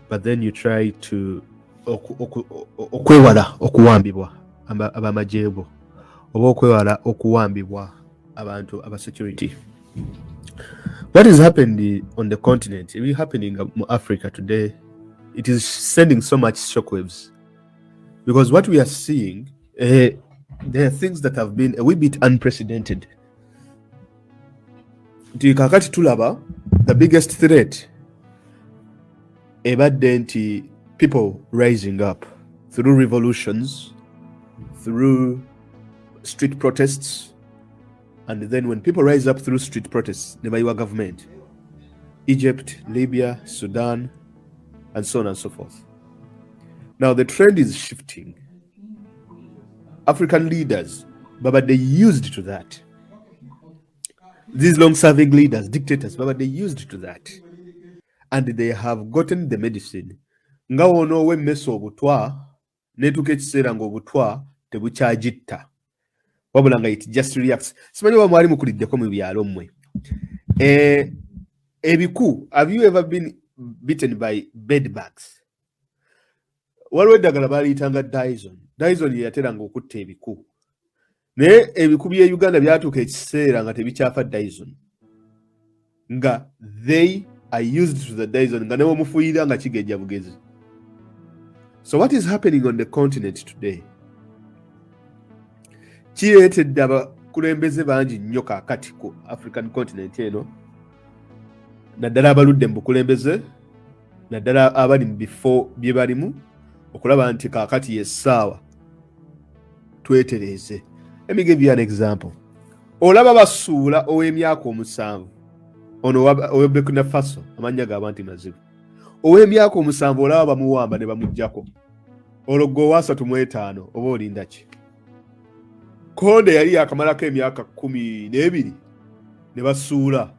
but then you try to okwewala okuwambibwa abamajeebo oba okwewala okuwambibwa abantu aba security. What is happening on the continent, it is happening in Africa today, it is sending so much shockwaves, because what we are seeing, there are things that have been a wee bit unprecedented. Kakati tulaba, the biggest threat ebadde people rising up through revolutions, through street protests, and then when people rise up through street protests, never your government, Egypt, Libya, Sudan, and so on and so forth. Now the trend is shifting. African leaders, but they used to that. These long-serving leaders, dictators, but they used to that. And they have gotten the medicine. Nga ono we meso obutwa, netuke ekiseera ng'obutwa tebukyagita. Wabula nga it just reacts. Simanyi wa mwali mukuliddeko mu byalo mmwe. Ebiku, have you ever been bitten by bed bugs? Waliwo eddagala baliyitanga Dyson. Dyson yateranga okutta ebiku. Naye ebiku bye Uganda byatuuka ekiseera nga tebikyafa Dyson. Nga they are used to the Dyson nga newo mufuuyira nga kigejja bugezi. So what is happening on the continent today? Kireetedde abakulembeze bangi nnyo kaakati ku African continent eno, naddala abaludde mu bukulembeze, naddala abali mu bifo bye balimu, okulaba nti kaakati yessaawa twetereeze. Let me give you an example. Olaba basuula ow'emyaka 7 ono owe Burkina Faso, amannya g'abantu mazibu. Ow'emyaka 7 olaba bamuwamba ne bamuggyako. Olwo wa 35 oba olinda ki? Konde yali yakamalako emyaka 12 ne basuula.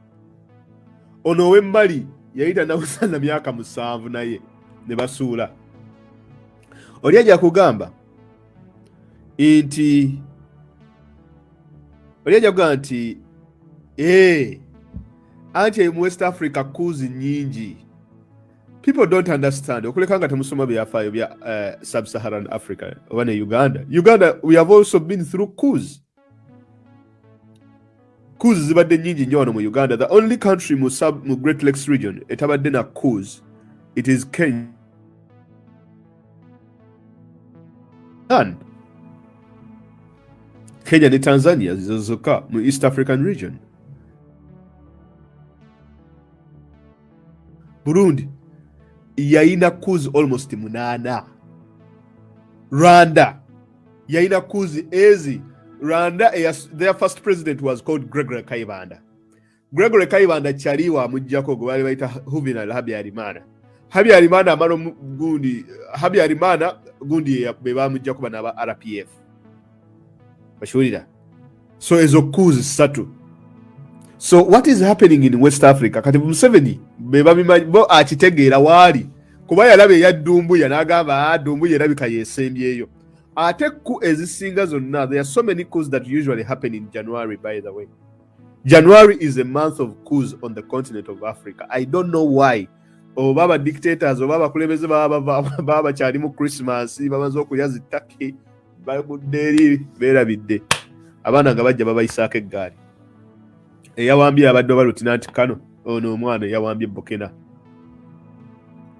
Ono ow'emmali yayita nawusana myaka 7 naye ne basuula. Oli ajja kugamba nti anti mu West Africa kuzi nyingi. People don't understand. Okuleka nga temusoma byafaayo bya Sub-Saharan Africa oba ne Uganda. Uganda, we have also been through coups. Coups zibadde nyingi nnyo wano mu Uganda. The only country mu Great Lakes region etabadde na coups, it is Kenya. Kenya ne Tanzania zizokka mu East African region. Burundi yayina coups almost 8. Rwanda yayina coups ezi. Rwanda, their first president was called Gregory Kayibanda. Gregory Kayibanda chaliwa mujjako gwe bali bayita Juvenal Habyarimana. Habyarimana amalo gundi, Habyarimana gundi be bamujjako bana ba RPF. Bashurira. So ezo coups 3. So what is happening in West Africa? Kati Museveni be bamimanyi akitegeera waali kuba yalabe yaddumbu yanagamba dumbu yerabika yesembyeyo. Ate ku ezisinga zonna, there are so many coups that usually happen in January, by the way. January is a month of coups on the continent of Africa. I don't know why. Baba dictators, baba kulebeze baba kyali mu Christmas, bamaze okulya zitaki, bagudde berabidde. Abaana nga bajja babayisako eggaali. Eyawambye abadde ba Lieutenant Kano, ono omwana eyawambye Bokena.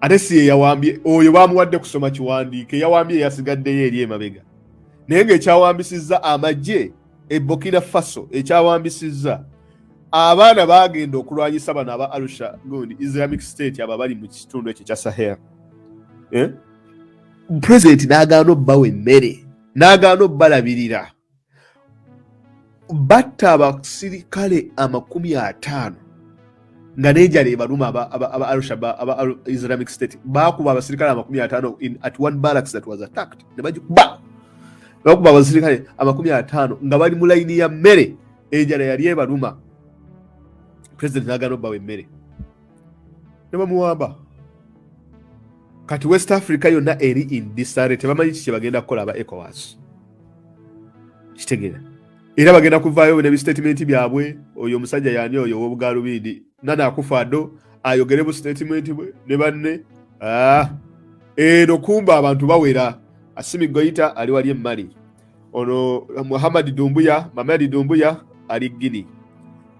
Ate si eyawambye, oyo bamuwadde kusoma kiwandiike, eyawambye yasigaddeyo eri emabega. Naye ng'ekyawambisizza amagye e Burkina Faso, ekyawambisizza abaana bagenda okulwanyisa bano aba Arusha gundi Islamic State aba bali mu kitundu ekyo kya Sahel. President n'agaana obbawa emmere, n'agaana obbalabirira. Batta abasirikale 50 nga nejale baluma aba Arusha aba Islamic State bakuba abasirikale 50 at one barracks that was attacked. Ne bakuba abasirikale 50 nga bali mu line ya mmere, ejala yali ebaluma. President n'agaana obbawa emmere ne bamuwamba. Kati West Africa yonna eri in disarray, tebamanyi kiki bagenda kukola aba ECOWAS. Kitegeera. Era bagenda kuvaayo ne statement byabwe. Oyo omusajja yani oyo w'Obugalubindi Nana Akufo-Addo ayogere bu statement bwe ne banne eno kumba abantu bawera. Assimi Goita ali wali Mali, ono Mamadi Doumbouya ali Guinea.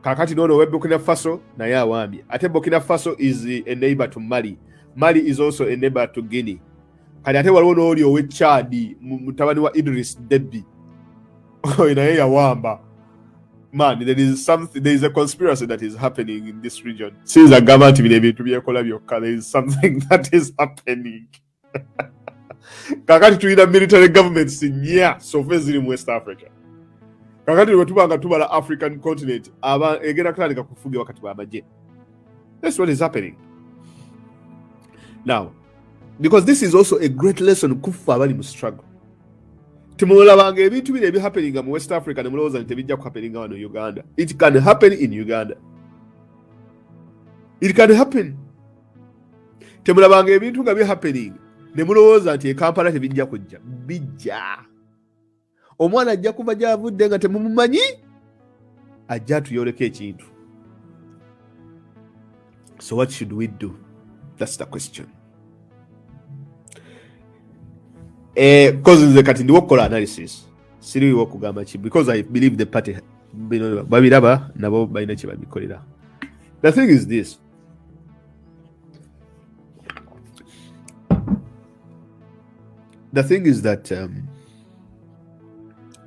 Kakati nono we Burkina Faso naye awambye. Ate Burkina Faso is a neighbor to Mali. Mali is also a neighbor to Guinea. Kati ate waliwo n'oli owe Chad mutabani wa Idris Deby. Naye yawamba. Man, there is a conspiracy that is happening in this region. Since the government will be to be a there is something that is happening. Kakati tuina military governments so ziri mu West Africa. Kakati wetubanga tubala African continent egera kutandika kufuga wakati wa amaje. That's what is happening. Now, because this is also a great lesson kufa abali mu struggle. Timulabanga ebintu bino ebi happening mu West Africa ne mulowooza nti tebijja ku happening wano Uganda. It can happen in Uganda. It can happen. Timulabanga ebintu nga bi happening ne mulowooza nti Kampala tebijja kujja. Bijja. Omwana ajja kuva gy'avudde nga temumumanyi, ajja tuyoleka ekintu. So what should we do? That's the question. Because nze kati ndiwo kukola analysis. Siriwo kugamba ki, because I believe the party babiraba nabo balina kye babikolera. The thing is this. The thing is that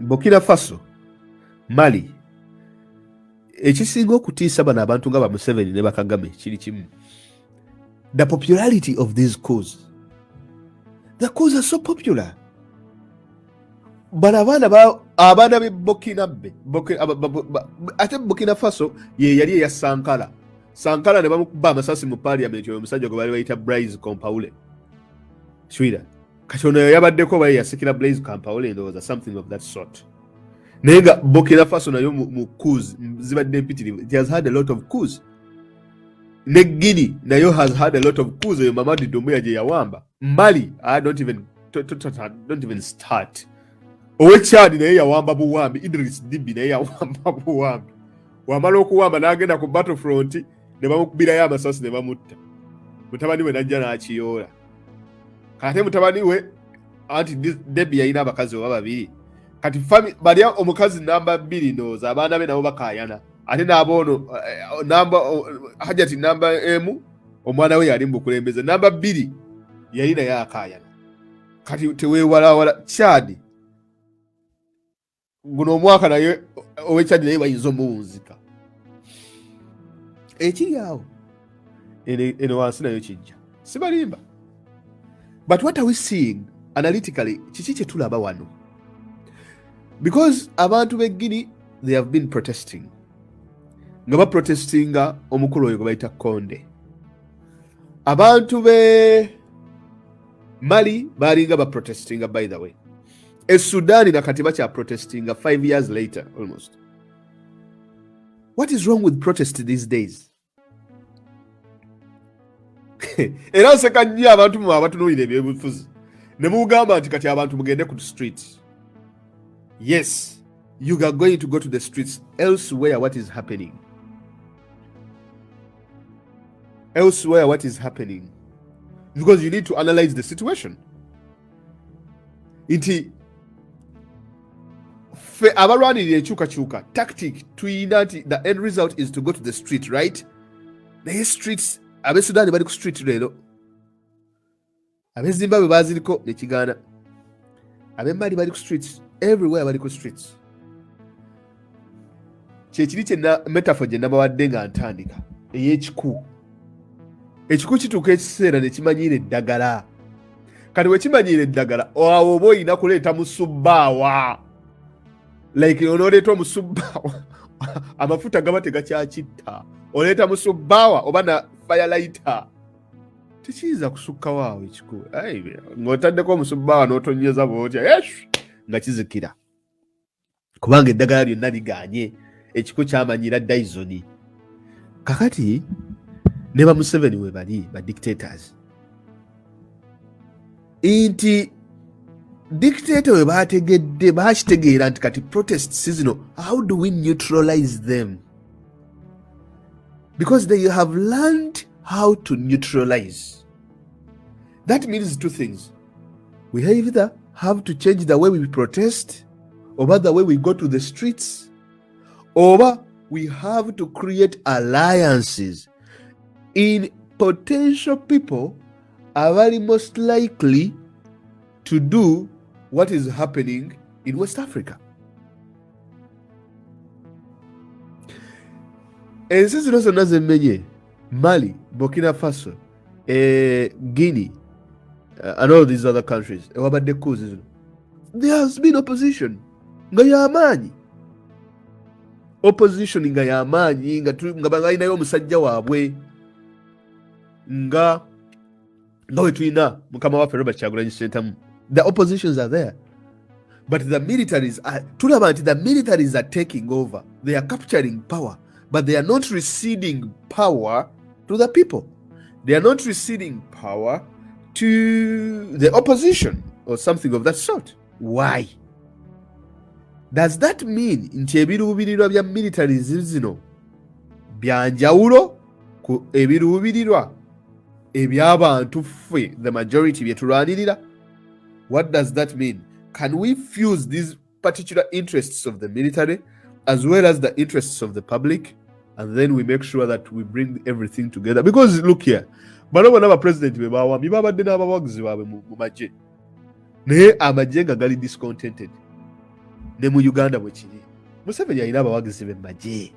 Burkina Faso, Mali, ekisinga okutiisa bano abantu nga ba Museveni ne Bakagame kiri kimu. The popularity of these coups. The coups are so popular. But abaana be ate Burkina Faso ye yali eya Sankara. Sankara ne bamukuba amasasi mu parliament oyo omusajja gwe bali bayita Blaise Compaoré. Shwira. Kati ono yabaddeko baye yasikira Blaise Compaoré ndowooza something of that sort. Naye nga Burkina Faso nayo mu coups zibadde mpitirivu. It has had a lot of coups. Ne Guinea nayo has had a lot of coups eyo Mamadi Doumbouya gye yawamba. Mali, I don't even start. Owe Chad naye yawamba buwambi. Idris Deby naye yawamba buwambi. Wamala okuwamba n'agenda ku battlefront ne bamukubirayo amasasi ne bamutta. Mutabani we najja n'akiyoola. Kati mutabani we anti Deby yalina abakazi oba babiri. Kati bali omukazi namba 2 ndowooza abaana be nabo bakayana. Ate n'aboono hajati namba M omwana we yali mukulembeze. Namba 2 yali naye akayana. Kati teweewalawala Chad. Guno omwaka naye owe Chad naye bayinza omuwunzika. Ekiri awo eno wansi nayo kijja. Sibalimba. But what are we seeing analytically? Kiki kye tulaba wano? Because abantu be Guinea, they have been protesting. Nga baprotestinga omukulu oyo gwe bayita Konde. Abantu be Mali balinga baprotestinga by the way. Sudani nakati bakya protestinga 5 years later almost. What is wrong with protest these days? Era nseka nnyo abantu mu abatunuulira ebyobufuzi ne mugamba nti kati abantu mugende ku streets. Yes, you are going to go to the streets. Elsewhere, what is happening? Elsewhere, what is happening? Because you need to analyze the situation. Inti abarwanirira ekyukakyuka tactic tuyina nti the end result is to go to the street, right? The streets abe Sudan bali ku street lero. Abe Zimbabwe baziriko nekigana. Abe Mali bali ku streets. Everywhere bali ku streets. Kyekiri kye metaphor gye nabawadde nga ntandika ey'ekiku. Ekiku kituuka ekiseera ne kimanyiira eddagala. Kati we kimanyiira eddagala awo oba oyina kuleeta musubbaawa. Like onooleeta omusubbaawa amafuta gaba tegakyakitta. Oleeta musubbaawa oba na firelighter. Tekiyinza kusukkawo awo ekiku. Ng'otaddeko omusubbaawa n'otonyeza bw'otya nga kizikira. Kubanga eddagala lyonna liganye. Ekiku kyamanyiira Dyson. Kakati ne ba Museveni we bali ba dictators. Inti dictator we bategedde bakitegeera nti kati protests zino, how do we neutralize them? Because they have learned how to neutralize. That means two things. We either have to change the way we protest, or the way we go to the streets, or we have to create alliances in potential people are very most likely to do what is happening in West Africa. Ensi zino zonna z'emmenye Mali, Burkina Faso, Guinea, and all these other countries, there has been opposition nga y'amaanyi. Opposition nga y'amaanyi nga balinayo omusajja waabwe nga we tulina mukama waffe Robert Kyagulanyi Ssentamu. The oppositions are there, but the militaries are tulaba nti the militaries are taking over. They are capturing power, but they are not receding power to the people. They are not receding power to the opposition or something of that sort. Why? Does that mean nti ebiruubirirwa bya militaries zino byanjawulo ku ebiruubirirwa eby'abantu ffe, the majority byetulwanirira? What does that mean? Can we fuse these particular interests of the military as well as the interests of the public, and then we make sure that we bring everything together? Because look here, bano bonna abapresident be bawambi babadde n'abawagizi baabwe mu magye, naye amagye nga gali discontented. Ne mu Uganda bwe kiri, Museveni alina abawagizi be magye,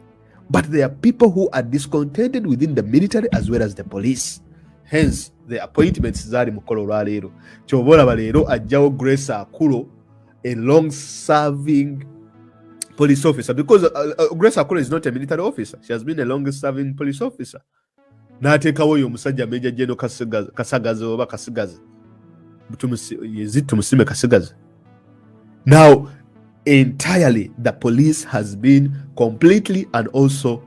but there are people who are discontented within the military as well as the police. Hence the appointments zaali mukolo olwaleero. Kyova olaba leero ajjawo Grace Akulo, a long-serving police officer, because Grace Akulo is not a military officer. She has been a long-serving police officer. N'ateekawo oyo omusajja Major General Kasagaze oba Kasigaze, Tumusiime Kasigaze. Now, entirely the police has been completely and also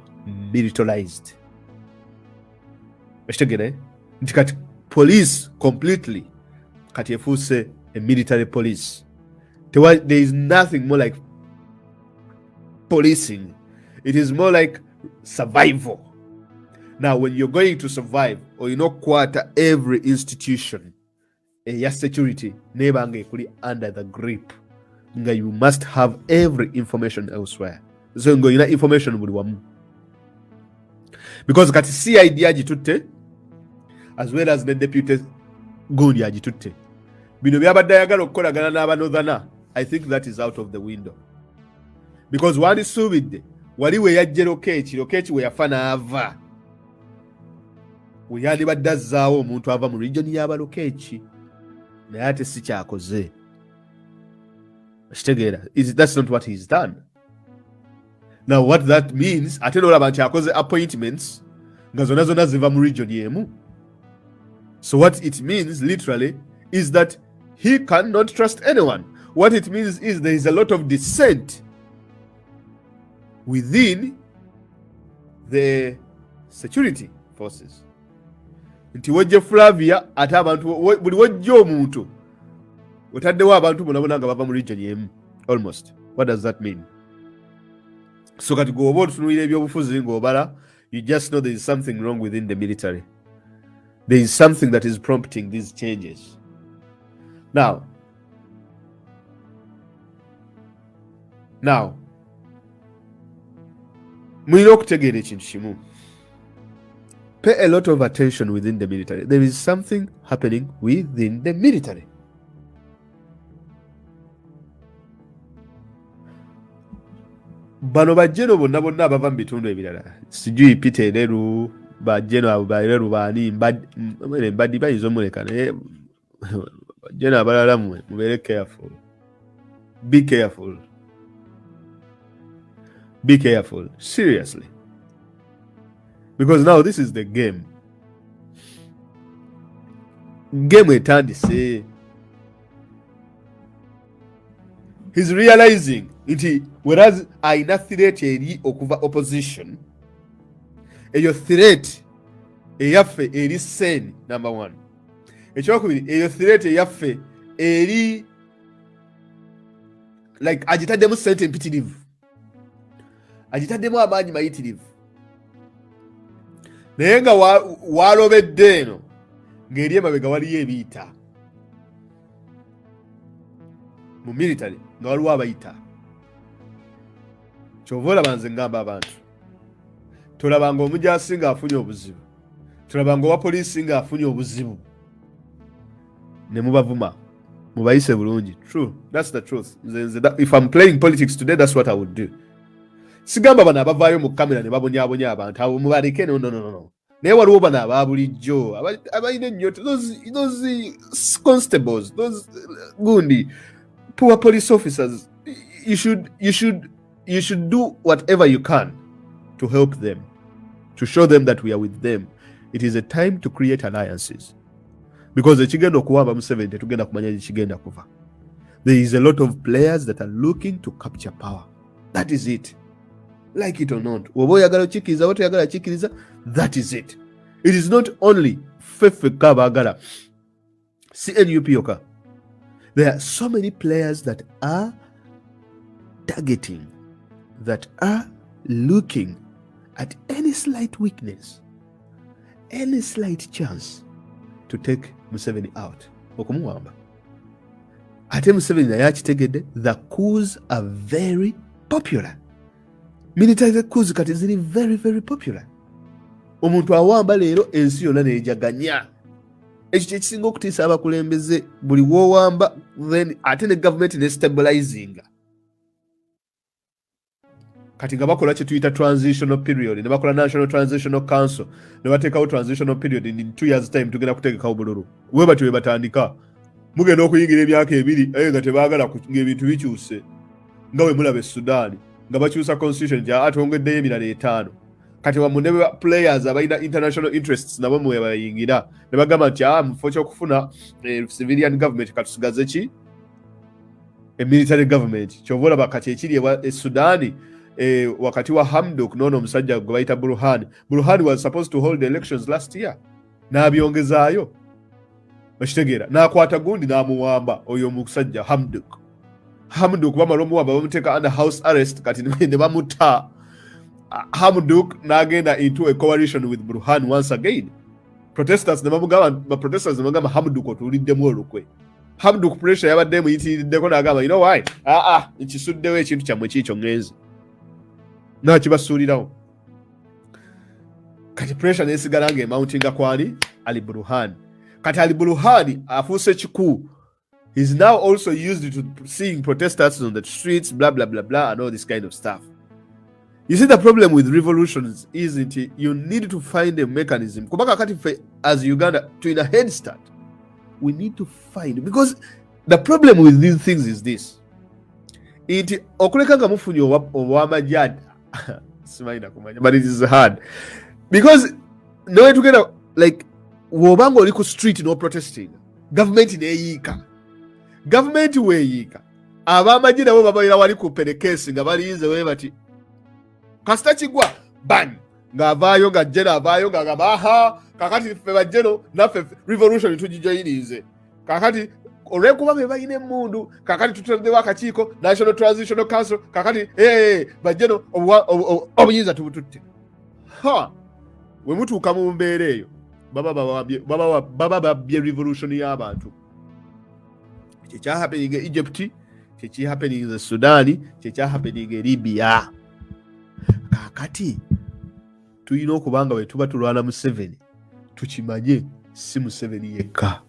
militarized. Nti kati police completely kati efuuse a military police. There is nothing more like policing. It is more like survival. Now, when you're going to survive, or quarter every institution, your security nebanga ekuli under the grip, you must have every information elsewhere. So you information buli wamu, because kati CID agitutte as well as the deputy gundi agitutte. Bino byabadde ayagala okukolagana n'abanothana, I think that is out of the window, because wandisuubidde wali we yajje Lokeki we yafa n'ava, we yandibadde azzaawo omuntu ava mu region y'aba Lokeki, naye ate si kyakoze. That's not what he's done. Now what that means, ate n'olaba nti akoze appointments nga zonna zonna ziva mu region y'emu. So what it means literally is that he cannot trust anyone. What it means is there is a lot of dissent within the security forces. Nti wajje Flavia ate abantu buli wajje omuntu otaddewo abantu bonabona nga bava mu region y'emu almost. What does that mean? So kati gwoba otunuulira ebyobufuzi ng'obala, you just know there is something wrong within the military. There is something that is prompting these changes. Now, mulina okutegeera ekintu kimu. Pay a lot of attention within the military. There is something happening within the military. Bano bajjeno bonna abava mu bitundu ebirala, sijui Peter Eleru, bajjeno abo baleru baani mbaddi bayinza omuleka, naye bajjeno abalala mubeere careful. Be careful. Be careful. Seriously. Because now this is the game. Game etandise. He's realizing nti whereas aina threat eri okuva opposition, eyo threat eyaffe eri sen number 1. Ekyokubiri, eyo threat eyaffe eri like agitaddemu sente mpitirivu, agitaddemu amaanyi mayitirivu, naye nga walobedde eno ng'eri emabega waliyo ebiyita mu military nga waliwo abayita. Kyova olaba nze ngamba abantu tolabanga omujaasi ng'afunye obuzibu, tolabanga owa poliisi ng'afunye obuzibu ne mubavuma mubayise bulungi. True, that's the truth. If I'm playing politics today, that's what I would do. Sigamba bano abavaayo mu kamera ne babonyaabonya abantu abo mubaleke, no. Naye waliwo bano ababulijjo abalina ennyoto, those constables, those gundi, poor police officers. You should do whatever you can to help them, to show them that we are with them. It is a time to create alliances. Because ekigenda okuwamba Museveni tetugenda kumanya ekigenda kuva. There is a lot of players that are looking to capture power. That is it. Like it or not. Oba oyagala okikiriza, oba toyagala kikiriza, that is it. It is not only Fefeka baagala CNUP yoka. There are so many players that are targeting, that are looking at any slight weakness, any slight chance to take Museveni out. Okumuwamba. Ate Museveni naye akitegedde, the coups are very popular. Military coups kati ziri very, very popular. Omuntu awamba leero ensi yonna neejaganya. Ekyo kyekisinga okutiisa abakulembeze, buli w'owamba then ate ne government ne stabilizinga. Kati nga bakola kye tuyita transitional period, ne bakola National Transitional Council, ne bateekawo transitional period in 2 years time tugenda kutegekawo bululu. We batyo we batandika. Mugenda okuyingira emyaka ebiri nga tebaagala ng'ebintu bikyuse. Nga we mulaba e Sudan, nga bakyusa constitution gya atongeddeyo emirala 5. Kati bamune players abalina international interests nabo mwe bayingira. Ne bagamba nti mufo ky'okufuna civilian government katusigaze ki? A military government. Kyova olaba kati ekiri e Sudan wakati wa Hamdok nono omusajja gwe bayita Burhan. Burhan was supposed to hold elections last year. N'abyongezaayo. Bashitegeera. N'akwata gundi n'amuwamba oyo omusajja Hamdok. Hamdok bamala omuwamba bamuteeka under house arrest kati ne bamuta. Hamdok n'agenda into a coalition with Burhan once again. Protesters ne bamugamba Hamdok otuuliddemu olukwe. Hamdok pressure yabadde muyitiriddeko n'agamba, you know why? Nkisuddewo ekintu kyammwe kiikyo ngenzi. Nakibasuulirawo. Kati pressure nesigala ng'emountinga kwani? Ali Burhan. Kati Ali Burhan afuuse kiku. He's now also used to seeing protesters on the streets, blah, blah, blah, blah, and all this kind of stuff. You see, the problem with revolutions isn't it? You need to find a mechanism. Kubaka kati as Uganda, to in a head start, we need to find, because the problem with these things is this. It okulekanga mufunye owamajada. But it is hard. Because no way together, like, wobanga oli ku street no protesting. Government neeyika. Government weeyika. Abamajida bo babaira wali ku perekesi nga baliyize we bati. Kasita kigwa ban. Ngavaayo nga jena avaayo nga gabaha. Kakati ffe bajeno naffe revolution tugijoyinize. Kakati olwekuba be balina emmundu, kakati tutaddewo akakiiko National Transitional Council, kakati bajeno obuyinza tubututte. We mutuuka mu mbeera eyo baba babye revolution y'abantu. Kyekya happening e Egypt, kyekya happening e Sudan, kyekya happening e Libya. Kakati tulina okubanga bwe tuba tulwana Museveni tukimanye si Museveni yekka.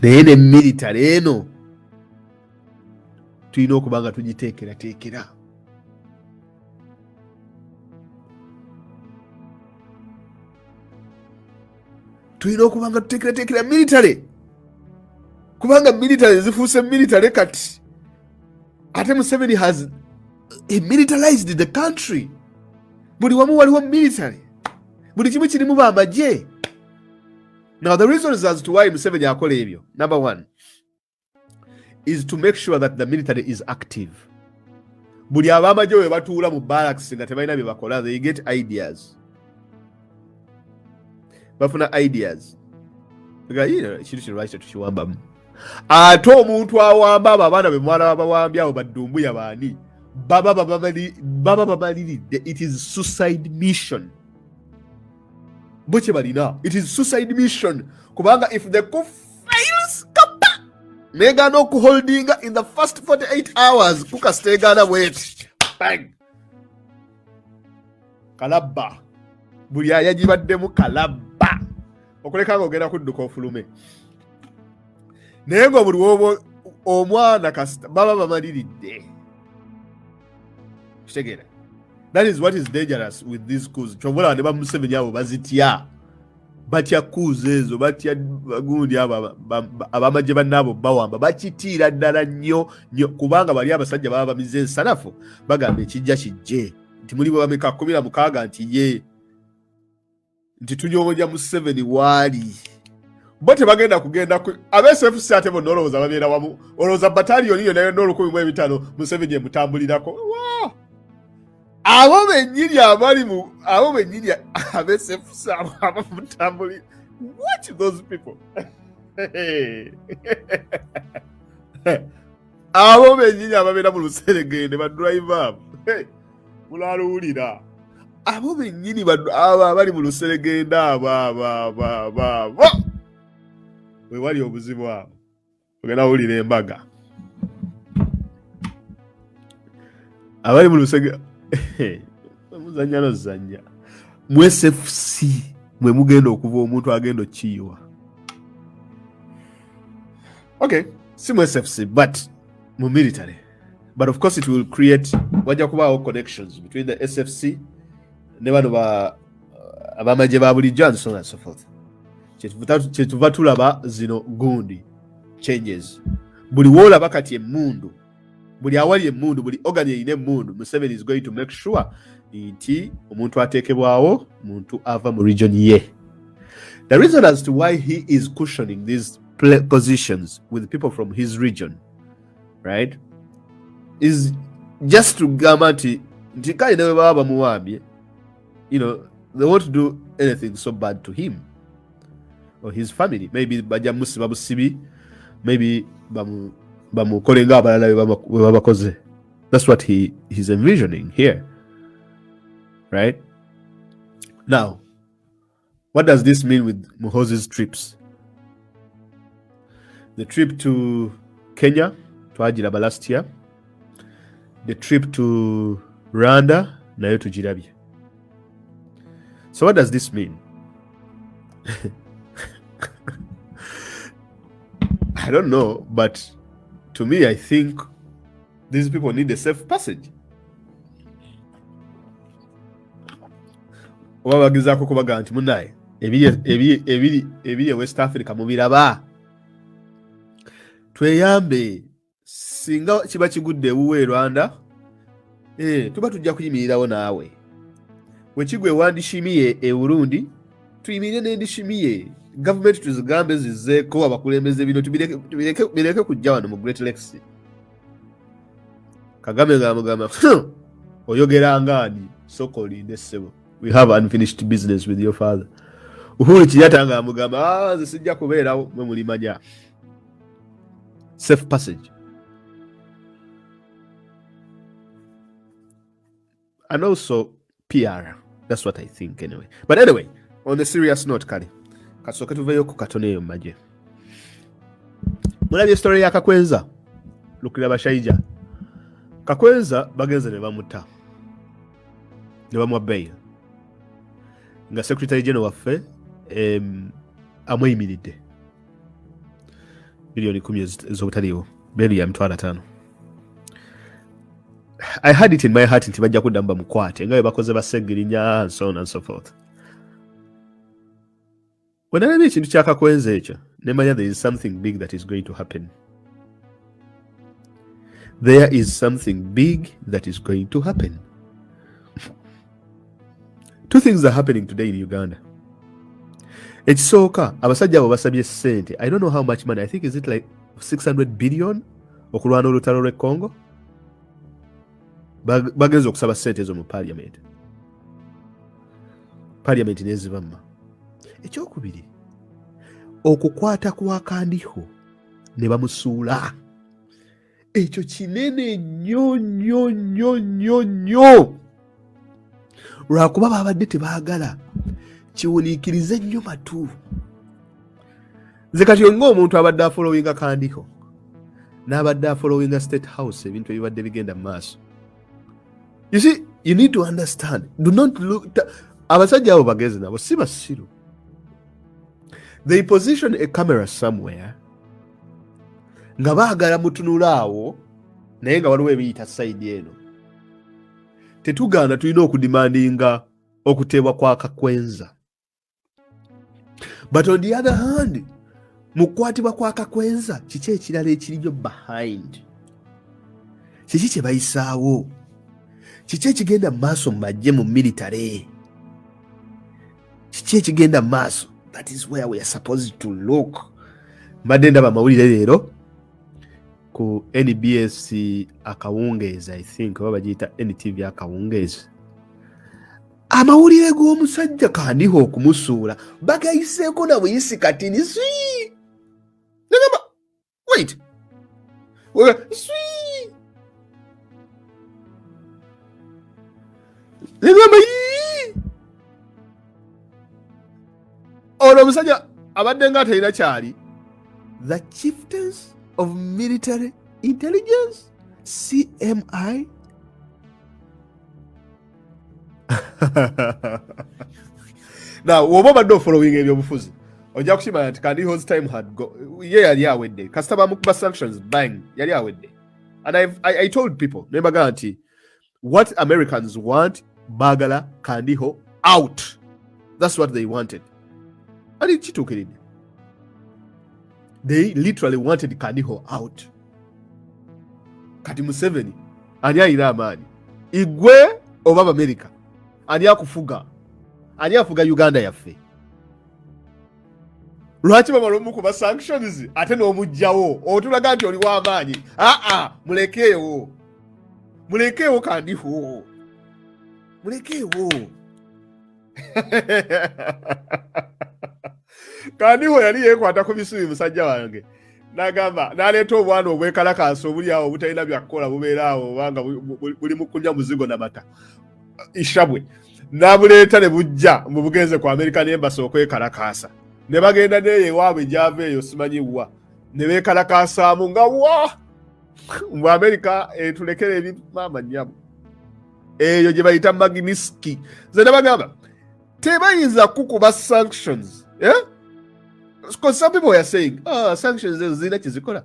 Naye ne military eno tulina okubanga tugiteekerateekera. Tulina okubanga tuteekerateekera military. Kubanga military zifuuse military kati. Ate Museveni has militarized the country. Buli wamu waliwo military. Buli kimu kirimu bamagye. Now, the reasons as to why Museveni akola ebyo, number one, is to make sure that the military is active. Buli abamagye we batuula mu barracks nga tebalina bye bakola, they get ideas. Bafuna ideas. Ekintu kino lwaki tetukiwambamu. Ate omuntu awamba abo abaana be mwana babawambye abo baddumbuya baani. Baba babaliridde. It is suicide mission. boche balina. It is suicide mission. Kubanga if the coup fails, kapa! Nega no holding in the first 48 hours. Kuka stegana wait. Bang. Kalaba. Bulia yajibaddemu kalaba. Okuleka ngogenda kudduka ofulume. Naye nga buli wobo omwana kasita baba bamaliridde. Kitegeera. That is what is dangerous with these coups. Chobola ne ba Museveni abo bazitya. Batya coups ezo, batya bagundi aba abamaje bannabo bawamba. Bakitiira ddala nnyo kubanga bali abasajja baba bamize ensanafu. Bagamba ekijja kijje. Nti muli bameka 16 nti ye. Nti tunyobonya Museveni wali. Bote bagenda kugenda abesefuse ate bo noloza babeera wamu. Oloza battalion yo nayo n'olukumi Museveni emutambulirako. Wow. Abo benyiri abesefuse abamutambulira. Watch those people. Abo benyiri ababeera mu luseregende ba driver. Mulaluulira. Abo benyini abali mu luseregende aba. We wali obuzibu abo. Ogenda wulira embaga. Abali mu luseregende. Muzanya no zanya. Mwe SFC mwe mugenda okuva omuntu agenda okiyiwa. Okay, si mwe SFC but mu military. But of course it will create wajja kubaawo connections between the SFC ne bano abamaje ba bulijjo and so on and so forth. Kyetuva tulaba zino gundi changes. Buli wolaba kati emmundu, buli awali emmundu, buli organ eyina emmundu, Museveni is going to make sure nti omuntu ateekebwawo muntu ava mu region ye. The reason as to why he is cushioning these positions with people from his region, right, is just to guarantee nti kale ne baba bamuwambye, you know, they won't do anything so bad to him or his family. Maybe bajja musiba busibi, maybe bamukolenga abalala babakoze. That's what he's envisioning here, right? Now, what does this mean with Muhoozi's trips? The trip to Kenya, to Ajiraba last year, the trip to Rwanda, nayo to Jirabye. So what does this mean? I don't know, but to me, I think these people need a safe passage. Obabagezaako kubaga nti munaye ebiri West Africa mubiraba. Tweyambe singa kiba kigudde ewuwe Rwanda, tuba tujja kuyimirirawo naawe. Wekigwe wandishimiye e Burundi, tuyimirire n'endishimiye. Government tuzigambe zizeeko abakulembeze bino tubireke kujja wano mu Great Lakes. Kagame ng'amugamba oyogera ng'ani sokolinde ssebo. We have unfinished business with your father. Uhuru Kenyatta ng'amugamba nze sijja kubeerawo mwe mulimanya. Safe passage. And also PR. That's what I think anyway. But anyway, on a serious note, Kali, kasooke tuveeyo ku katono eyo mmaje. Mulabye story ya Kakwenza lukira bashaija. Kakwenza bagenze ne bamutta, ne bamuwa bail nga Secretary General waffe amweyimiridde bilioni 10 ez'obutaliiwo, bail ya mitwalo 5. I had it in my heart nti bajja kudda mukwate nga bakoze basegirinya and so on and so forth. When I reach into Kakwenza ekyo, nemanya there is something big that is going to happen. There is something big that is going to happen. Two things are happening today in Uganda. Ekisooka, abasajja abo basabye ssente. I don't know how much money. I think is it like 600 billion okulwana olutalo lw'e Congo. Bagenza okusaba ssente ezo mu parliament. Parliament nezibamma. Ekyokubiri, okukwata kwa Kandiho ne bamusuula. Ekyo kinene nnyo lwakuba babadde tebaagala kiwuniikirize nnyo matu. Nze kati ng'omuntu abadde afollowinga Kandiho n'abadde afollowinga State House ebintu ebibadde bigenda mu maaso. You see, you need to understand. Do not look... abasajja abo bagezi nabo si basiru. They position a camera somewhere nga baagala mutunula awo naye nga waliwo ebiyita side eno. Tetugaana tulina okudimandinga okuteebwa kwa kakwenza. But on the other hand, mu kukwatibwa kwa kakwenza kiki ekirala ekiriyo behind? Kiki kye bayisaawo? Kiki ekigenda mu maaso mu magye mu military? Kiki ekigenda mu maaso? That is where we are supposed to look. Mbadde ndaba amawulire leero ku NBS akawungeezi, I think oba bagiyita NTV akawungeezi. Amawulire g'omusajja Kandiho okumusuula bagayiseeko na buyisi katini swi. Nagamba wait. Swi. Nagamba ono omusajja abadde nga talina kyali. The Chieftains of Military Intelligence, CMI. Now, woba badde following ebyobufuzi ojja kukimanya nti Kandiho's time had go. Ye yali awedde kasita bamukuba sanctions bang yali awedde. And I told people nembaga nti what Americans want, bagala Kandiho out. That's what they wanted. And it kituukiridde. They literally wanted Kandiho out. Kati Museveni ani alina amaanyi igwe oba America ani akufuga Uganda yaffe. Lwaki bamala omukuba sanctions ate n'omugjawo otulaga nti oli w'amaanyi? Mulekeewo Kandiho, mulekeewo. Kandiho yali yeekwata ku bisubi musajja wange n'agamba n'aleeta obwana obwekalakaasa obuli awo obutalina byakukola bubeera awo obanga buli mu kunywa muzigo n'amata ishabwe, n'abuleeta ne bujja mu bugenze ku American Embassy okwekalakaasa. Ne bagenda neyo ewaabwe gyava eyo simanyiwa ne beekalakaasaamu nga wa mu America tulekere ebintu maama nnyabo eyo gye bayita Magnitsky. Nze ne bagamba tebayinza kukuba sanctions. Because some people are saying, sanctions zina kizikola.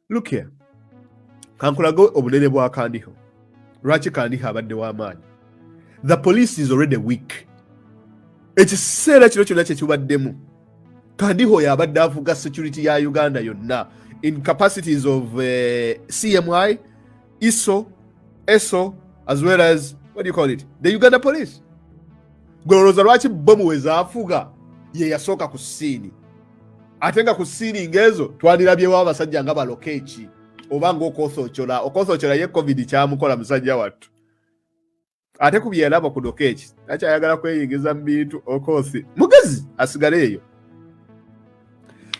Look here. Kankulago obunene bwa Kandiho. Lwaki Kandiho abadde w'amaanyi? The police is already weak. Ekiseera kino kyonna kyekibaddemu. Kandiho yabadde avuga security ya Uganda yonna in capacities of CMI, ISO, ESO, as well as, what do you call it? The Uganda police. Gwolowooza lwaki bomuweza afuga ye yasooka ku ssiini. Ate nga ku ssiini ng'ezo twandirabyewo abasajja nga balokeeki oba ng'okothochola ye COVID kyamukola musajja wattu. Ate ku byeyalaba ku lokeeki takyayagala kweyingiza mu bintu Okothi mugezi asigale eyo.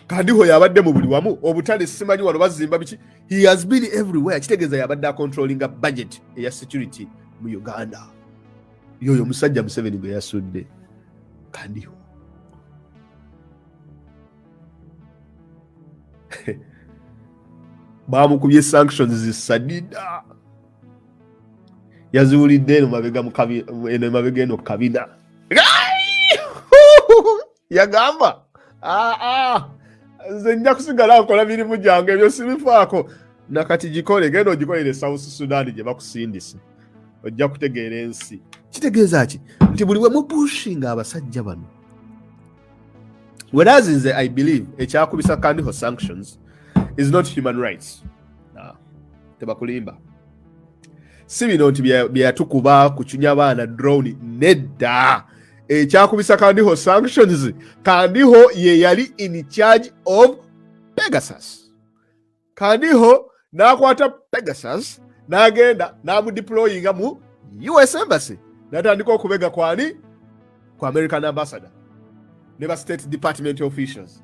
Kandiho yabadde mu buli wamu obutale simanyi wano bazimba biki. He has been everywhere. Kitegeeza yabadde controlling budget eya security mu Uganda. Yoyo musajja Museveni gwe yasudde Kandiho. Bamukubye sanctions zisadida. Yaziwulidde eno mabega eno kabina. Yagamba nze nja kusigala nkola mirimu gyange ebyo sibifaako. Nakati gikole genda ogikolere South Sudan gye bakusindise. Ojja kutegeera ensi. Kitegeeza ki? Nti buli we mupushinga abasajja bano. Whereas nze I believe ekyakubisa Kandiho sanctions is not human rights. Tebakulimba. Si bino nti byatukuba kuchunya baana drone nedda. Ekyakubisa Kandiho sanctions, Kandiho ye yali in charge of Pegasus. Kandiho n'akwata Pegasus n'agenda n'amudeployinga mu US Embassy. N'atandika okubega kwani? Kwa American Ambassador ne ba State Department officials.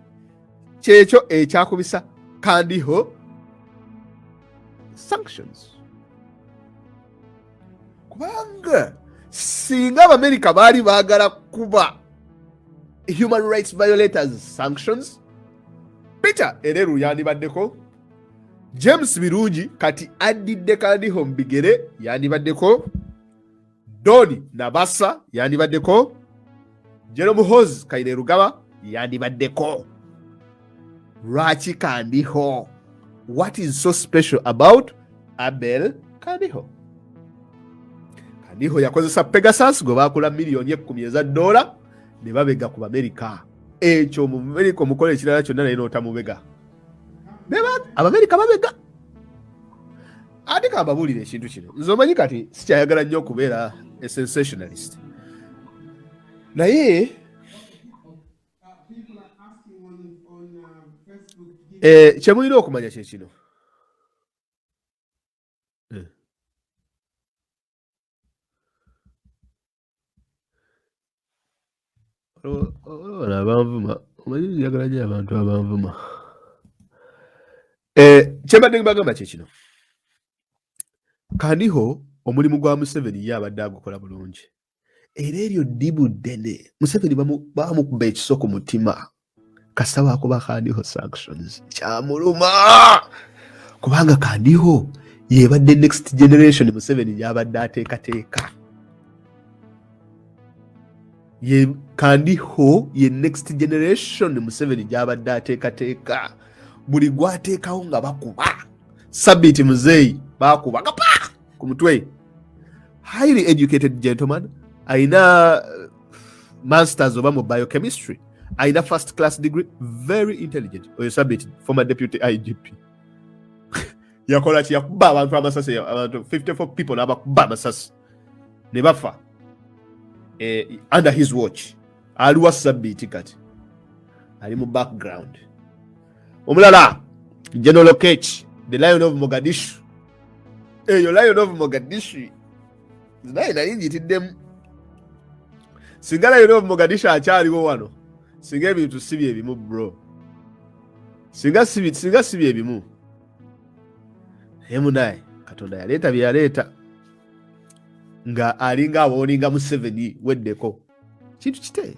Kyekyo ekyakubisa Kandiho sanctions. Kubanga singa America baali baagala kuba human rights violators sanctions. Peter Ereru yandibaddeko. James Birungi kati addidde Kandiho mu bigere yandibaddeko. Doni Nabassa yandibaddeko. Jerome Hose Kainerugaba yandibaddeko. Lwaki Kandiho? What is so special about Abel Kandiho? Kandiho yakozesa Pegasus gwe baakula miliyoni 10 $10 ne babega ku Amerika. Ekyo mu Amerika omukola ekirala kyonna naye n'otamubega. Abamerika babega. Ate kababuulira ekintu kino. Nze omanyi kati sikyayagala nnyo okubeera a sensationalist. Naye kyemulina okumanya kye kino. Abanvuma omanyi njagala nnyo abantu abanvuma. Kyembadde mbagamba kye kino. Kandiho omulimu gwa Museveni ye abadde agukola bulungi. Era eryo ddibu ddene. Museveni bamukuba ekiso ku mutima. Kasita waakuba Kandiho sanctions. Kyamuluma! Kubanga Kandiho yebadde next generation Museveni gy'abadde ateekateeka. Kandiho ye next generation Museveni gy'abadde ateekateeka. Buli gwateekawo nga bakuba. Sabiti Muzeeyi bakuba kapa ku mutwe. Highly educated gentleman. Aina masters oba mu biochemistry. Aina first class degree. Very intelligent. Oyo Sabiti, former deputy IGP. Yakola ki yakuba abantu amasasi, abantu 54 people n'abakuba amasasi ne bafa under his watch. Aliwa Sabiti kati ali mu background. Omulala General Kech, the Lion of Mogadishu. Eyo Lion of Mogadishu naye nayinjitiddemu. Singa Lion of Mogadishu akyaliwo wano, singa ebintu si bye bimu bro, singa si bye bimu. Naye Katonda yaleeta bye yaleeta nga alinga awoninga Museveni weddeko kintu kite.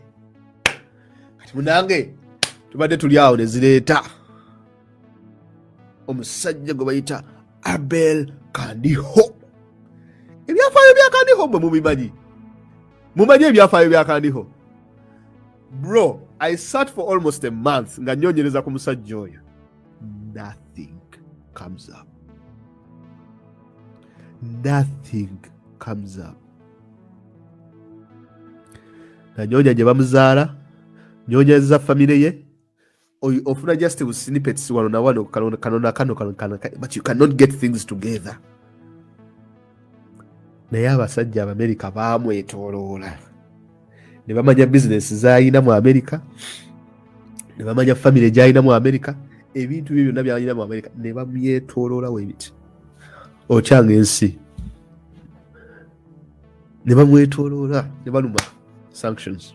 Kati munange tubadde tuli awo ne zireeta omusajja gwe bayita Abel Kandiho. Ebyafaayo bya Kandiho mwe mubimanyi? Mumanyi ebyafaayo bya Kandiho? Bro, I sat for almost a month nga nnyonyereza ku musajja oyo. Nothing comes up. Nothing comes up. Na nyonya gye bamuzaala, nyonyeza famire ye, ofuna just snippets wano na wano kano, but you cannot get things together. Naye abasajja Abamerika baamwetooloola. Ne bamanya business z'alina mu Amerika, ne bamanya famire gy'alina mu Amerika, ebintu bye byonna by'alina mu Amerika, ne bamwetooloola weebiti. Okyanga ensi. Ne bamwetooloola, ne baluma sanctions.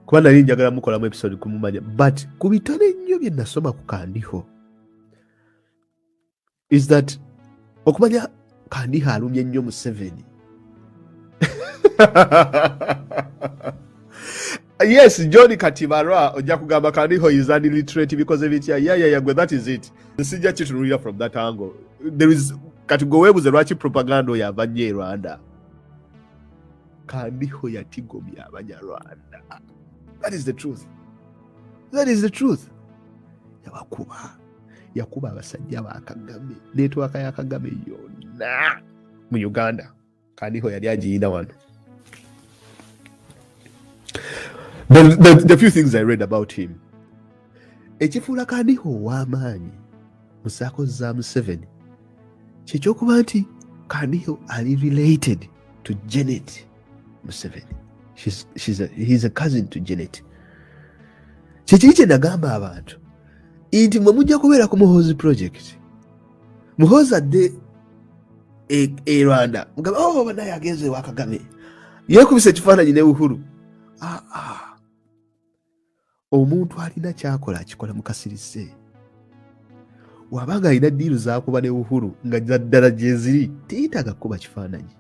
Kuba nali njagala mukolamu episode kumumanya, but ku bitono ennyo bye nasoma ku Kandiho is that okumanya Kandiho alumye nnyo Museveni. Yes, Johnny Katibarwa ojja kugamba Kandiho is illiterate because of it. Yeah, that is it. Sijja kitunulira from that angle. There is katigowebuze lwaki propaganda oyo abanye e Rwanda. Kandiho yatigomya Abanyarwanda. That is the truth. That is the truth. Yakuba abasajja ba Kagame. Network ya Kagame yonna mu Uganda. Kandiho yali agiyina wano. The few things I read about him. Ekifuula Kandiho w'amaanyi mu saako za Museveni kyekyokuba nti Kandiho ali related to Janet Museveni. He's a cousin to Janet. Kyekiri kye nagamba abantu nti mwe mujja kubeera ku Muhoozi project. Muhoozi adde e Rwanda mugamba banaye agenze wa Kagame yeekubisa ekifaananyi ne Uhuru. Omuntu alina kyakola akikola mu kasirise. Wabanga alina ddiiru z'akuba ne Uhuru nga ddala gye ziri teyetaaga kuba kifaananyi.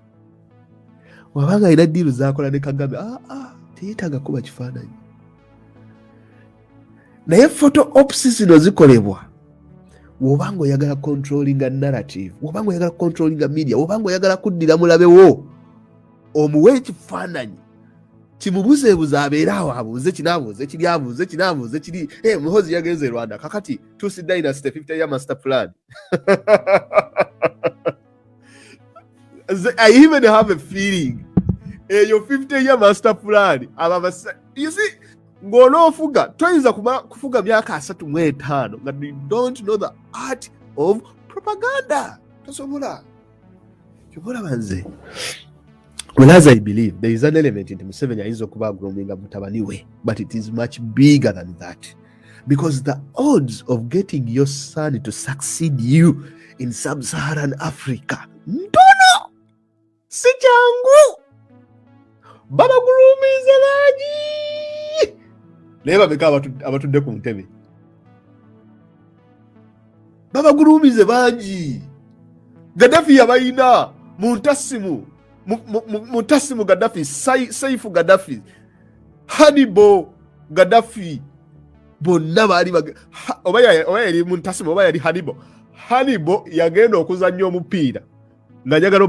Wabanga alina ddiiru z'akola ne Kagame teyetaaga kuba kifaananyi. Naye photo ops zino zikolebwa w'obanga oyagala controllinga narrative, w'obanga oyagala controllinga media, w'obanga oyagala kuddira mulabewo omuwe ekifaananyi kimubuzeebuze abeere awo abuuze kino abuuze kiri abuuze kino abuuze kiri. Muhoozi yagenze Rwanda kakati Tusi Dynasty 50-year master plan. I even have a feeling your 50-year master plan you see ng'onoofuga toyinza kufuga myaka 35 nga you don't know the art of propaganda. Tosobola kyobola banze. Well, as I believe, there is an element in Museveni ayinza okuba grooming mutabani we, but it is much bigger than that, because the odds of getting your son to succeed you in sub-Saharan Africa ntono, si kyangu. Babagulumiza bangi naye babeka abatudde ku ntebe, babagulumize bangi. Gaddafi yabayina Muntasimu Gaddafi, Saifu Gaddafi, Hannibal Gaddafi, bonna baali oba yali Muntasimu oba yali Hannibal yagenda okuzannya omupiira ng'ajagala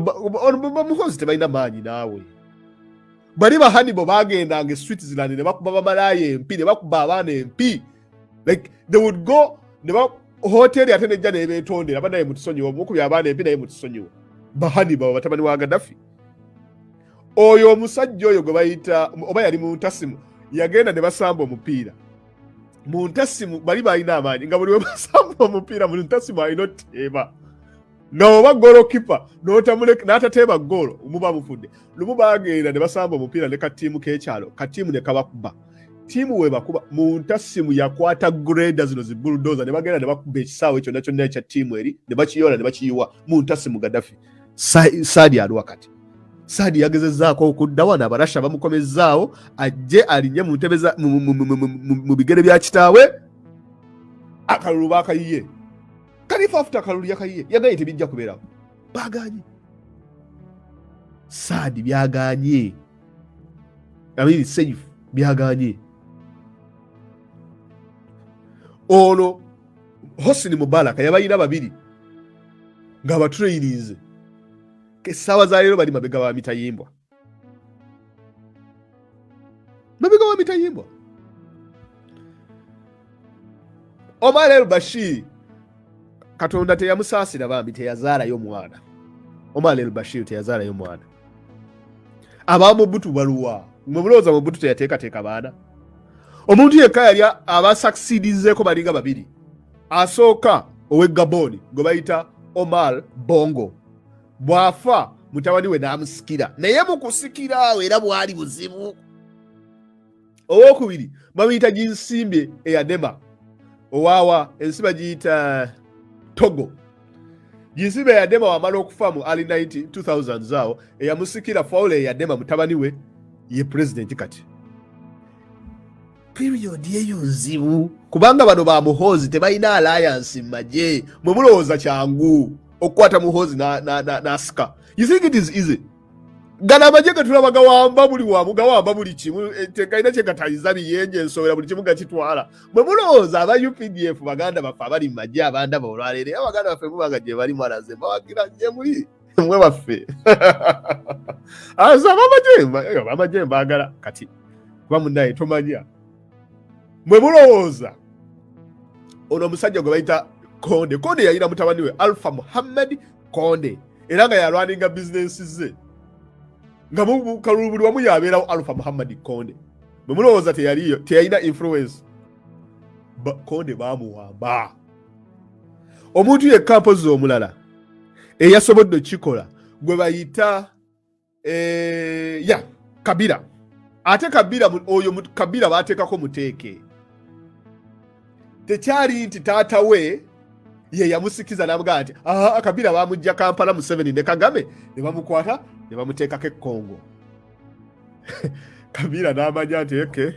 Muhoozi tebalina maanyi naawe. Bali ba Hannibal bagendanga Switzerland ne bakuba bamalaaya empi ne bakuba abaana empi, like they would go ne ba hoteli ate nejja nebeetondera banaye mutusonyiwa omukubya abaana empi naye mutusonyiwa. Ba Hannibal batabani wa Gaddafi. Oyo omusajja oyo gwe bayita oba yali Muntasimu yagenda ne basamba omupiira. Muntasimu bali balina amaanyi nga buli we basamba omupiira Muntasimu alina oteeba. N'oba goalkeeper n'atateeba goal muba mufudde. Lumu bagenda ne basamba omupiira ne katiimu k'ekyalo, katiimu ne kabakuba. Tiimu we bakuba Muntasimu yakwata grader zino zi bulldozer ne bagenda ne bakuba ekisaawe kyonna kyonna ekya tiimu eri ne bakiyola ne bakiyiwa Muntasimu Gaddafi. Saadi ali wakati. Saadi yagezezzaako okudda wano abarasha bamukomezzaawo ajje alinye mu ntebe mu bigere bya kitaawe akalulu baakayiye. Kalifa after akalulu yakayiye yagaye tebijja kubeerawo. Baaganye. Saadi byaganye. Amini safe byaganye. Ono Hosni Mubaraka yabayina babiri nga batrainize kesawa za leero bali mabega wa mitayimbwa. Mabega wa mitayimbwa. Omar el-Bashir Katonda teyamusaasira bambi teyazaalayo mwana. Omar el-Bashir teyazaalayo mwana. Abamubutu baluwa mubulooza mubutu teyateekateeka baana. Omuntu yekka yali abasucceedizeeko balinga babiri. Asooka owe Gabon gwe bayita Omar Bongo. Bwafa mutabani we n'amusikira. Naye mu kusikira awo era bwali buzibu. Owokubiri bamuyita Ginsimbe eyadema. Owawa ensi bagiyita Togo. Ginsimbe eyadema wamala okufa mu early 2000 zaawo eyamusikira Faule eyadema mutabani we ye president kati. Period yeyo nzibu kubanga bano ba Muhoozi tebalina alliance maje mwe mulowooza kyangu okukwata Muhoozi na Sika. You think it is easy? Gana maje gatulabaga wamba buli wamu gawamba buli kimu tekalina kye katayiza biyenje ensowera buli kimu gakitwala. Mwe mulowooza aba UPDF baganda bafe abali maje abanda bolwalere abaganda bafe mubanga gye bali mwalaze bawagira gye muli mwe baffe. Asa bamaje mbagala kati kuba munnaye tomanya. Mwe mulowooza ono omusajja gwe bayita Konde. Konde yayina mutabani we Alpha Muhammad Konde era nga yalwaninga bizinensi ze nga mu kalulu buli wamu yabeerawo Alpha Muhammad Konde. Mwe mulowooza teyalina influence. Konde baamuwamba. Omuntu yekka mpozi omulala eyasobodde okikola gwe bayita Kabira. Ate Kabira oyo Kabira baateekako muteeke. Tekyali nti taata we ye yamusikiza n'amugaa nti Kabira baamujja Kampala Museveni ne Kagame ne bamukwata ne bamuteekako ekkongo. Kabira n'amanya nti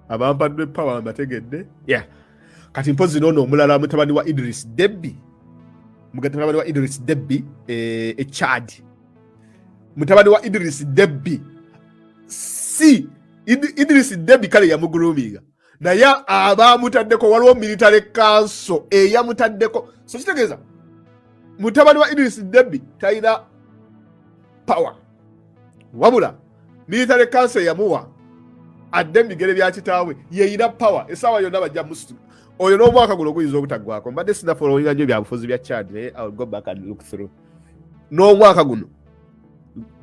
abampadde power mbategedde. Kati mpozi n'ono omulala mutabani wa Idris Deby. Mutabani wa Idris Deby Chad. Mutabani wa Idris Deby si Idris Deby kale yamugulumiga naye abamutaddeko waliwo military council eyamutaddeko so kitegeeza mutabani wa Idris Deby talina power wabula military council yamuwa adde migere bya kitaawe yeyina power esawa yonna bajja musu oyo n'omwaka guno guyinza obutaggwako mbadde sina followinga nnyo byabufuzi bya Chad naye I'll go back and look through n'omwaka guno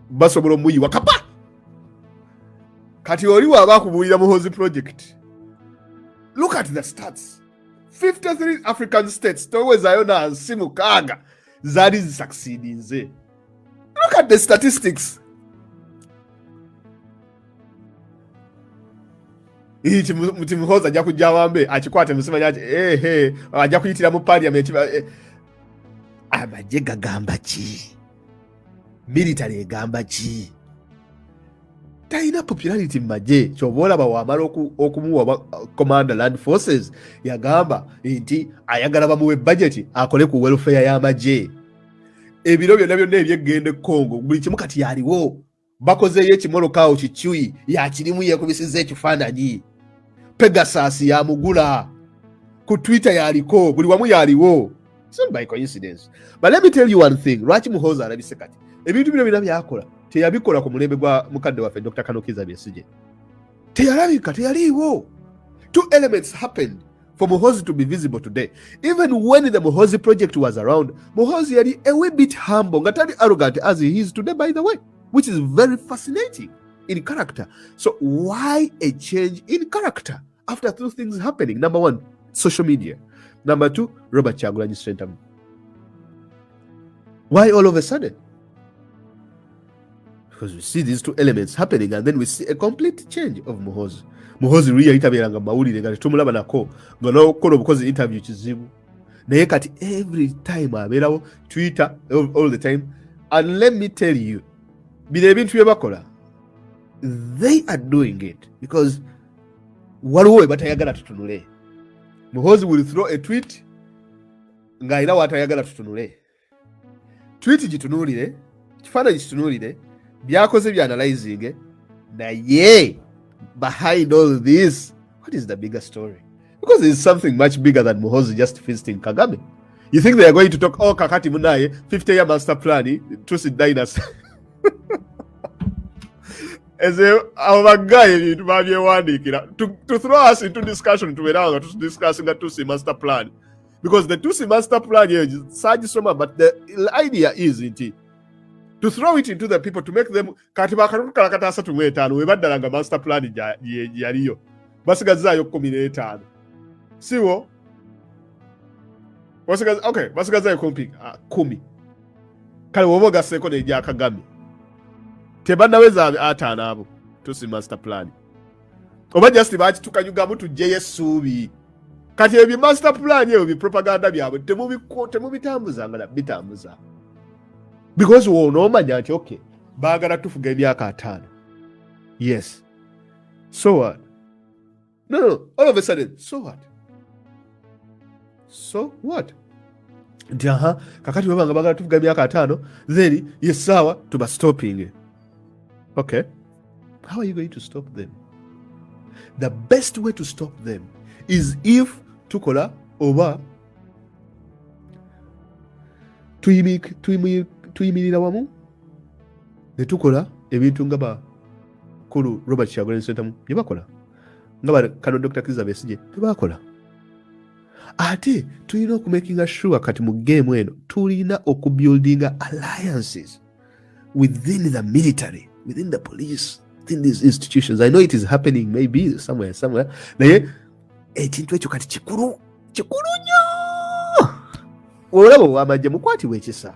basobola omuyiwa kapa kati oli waabakubuulira Muhoozi project. Look at the stats. 53 African states towezaayo na nsi mukaaga zaali zisucceedinze. Look at the statistics. Muti Muhoozi ajja kujja wambe akikwate musimanya ati ajja kuyitira mu parliament amagye gagamba ki? Military egamba ki? Talina popularity mmaje kyoba olaba wamala okumuwa commander land forces yagamba nti ayagala bamuwe budget akole ku welfare y'amagye. Ebiro byonna byonna ebyegende Congo buli kimu kati yaliwo bakozeyo ekimolokaawo kikyuyi yakirimu yekubisiza ekifaananyi. Pegasus yamugula ku Twitter yaliko buli wamu yaliwo. It's not by coincidence. But let me tell you one thing. Lwaki Muhoozi alabise kati ebintu bino byonna byakola teyabikola ku mulembe gwa mukadde waffe Dr. Kanokiza Besigye. Teyalabika, teyaliwo. Two elements happened for Muhoozi to be visible today. Even when the Muhoozi project was around, Muhoozi yali a wee bit humble, nga tali arrogant as he is today, by the way, which is very fascinating in character. So why a change in character after two things happening? Number one, social media. Number two, Robert Kyagulanyi Ssentamu. Why all of a sudden? Because we see these two elements happening and then we see a complete change of Muhoozi. Muhoozi really yitabeeranga mawulire nga tumulaba nako nga n'okukola obukozi interview kizibu. Naye kati every time abeerawo Twitter all the time. And let me tell you, bino ebintu bye bakola, they are doing it because waliwo we batayagala tutunule. Muhoozi will throw a tweet nga ayina watayagala tutunule. Tweet gitunulire, kifaananyi kitunulire, byakoze bya analyzing, naye behind all this, what is the bigger story? Because it's something much bigger than Muhoozi just visiting Kagame. You think they are going to talk, oh, kakati munaye, 50-year master plan, Tutsi dynasty. As our guy to throw us into discussion to discussing the Tutsi master plan. Because the Tutsi master plan here is such soma, but the idea is to throw it into the people to make them katiba kalakata asatu mu etaano we baddalanga master plan yaliyo basigazaayo 15 siwo basigazaayo 10 kale woba gaseeko n'ejja Kagame tebannaweza ataano abo Tutsi master plan oba just bakitukanyugamu tujjeyo essuubi kati ebyo master plan ebyo propaganda byabwe temubitambuzanga na bitambuza. Because we know that okay, bagala tufuga emyaka 5. Yes. So what? No. All of a sudden, so what? So what? Kakati wabanga bagala tufuga emyaka 5, then yes sawa tuba stopping. Okay. How are you going to stop them? The best way to stop them is if tukola oba tuyimirira wamu ne tukola ebintu nga bakulu Robert Kyagulanyi Ssentamu bye bakola nga kano Dr. Kizza Besigye bye bakola. Ate tulina okumakinga sure kati mu game eno tulina okubuildinga alliances within the military, within the police, within these institutions. I know it is happening maybe somewhere naye ekintu ekyo kati kikulu nnyo. Olaba ow'amagye mukwati w'ekisa,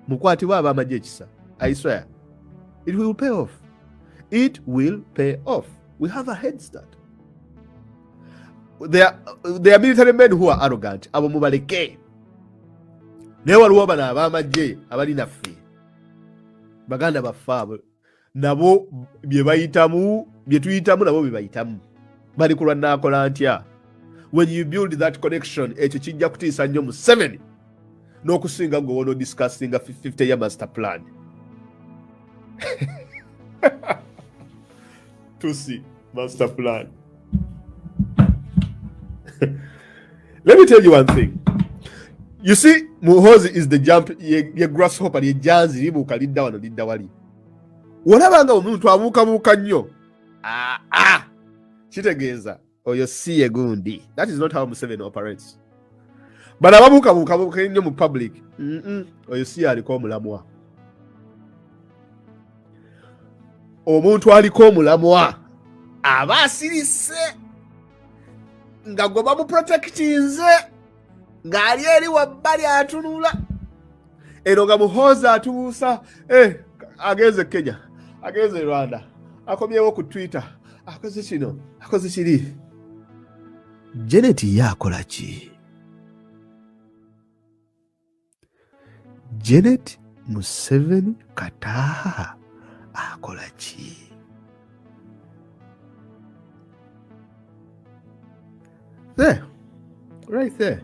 mukwati w'ab'amagye ekisa, I swear it will pay off. It will pay off. We have a head start. There are military men who are arrogant. Abo mubaleke. Naye waliwo bano ab'amagye abali naffe baganda baffe abo nabo bye tuyitamu nabo bye bayitamu bali kulwa naakola ntya. When you build that connection, ekyo kijja kutiisa nnyo Museveni n'okusinga gwe wono discussing a 50-year master plan. Tusi master plan. Let me tell you one thing. You see, Muhozi is the jump, ye grasshopper, ye janzi, libuka lidda wano lidda wali. Olabanga omuntu abuukabuuka nnyo. Kitegeeza oyo si ye gundi. That is not how Museveni operates. But ababuukabuuka nnyo mu public, oyo si aliko omulamwa. Omuntu aliko omulamwa aba asirise nga gwe bamuprotectinze ng'ali eri wabbali atunula. Eno nga Muhoozi atubuusa agenze Kenya, agenze Rwanda, akomyewo ku Twitter, akoze kino, akoze kiri. Janet yakola ki? Janet Museveni Kataha akola ki? There, right there.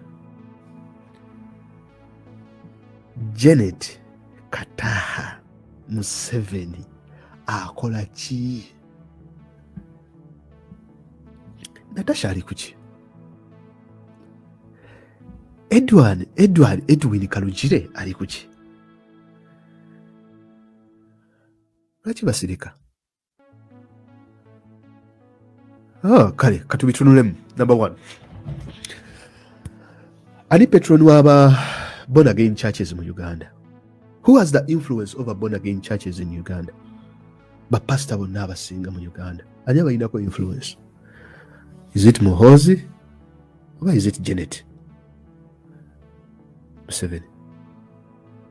Janet Kataha Museveni akola ki? Natasha ali kuki? Edwin Kalugire ali kuki? Lwaki basirika? Kale katubitunulemu. Number one, ani patron waba born again churches in Uganda? Who has the influence over born again churches in Uganda? But pastor will never sing in Uganda. Ani abayinako influence? Is it Muhoozi or is it Janet Museveni?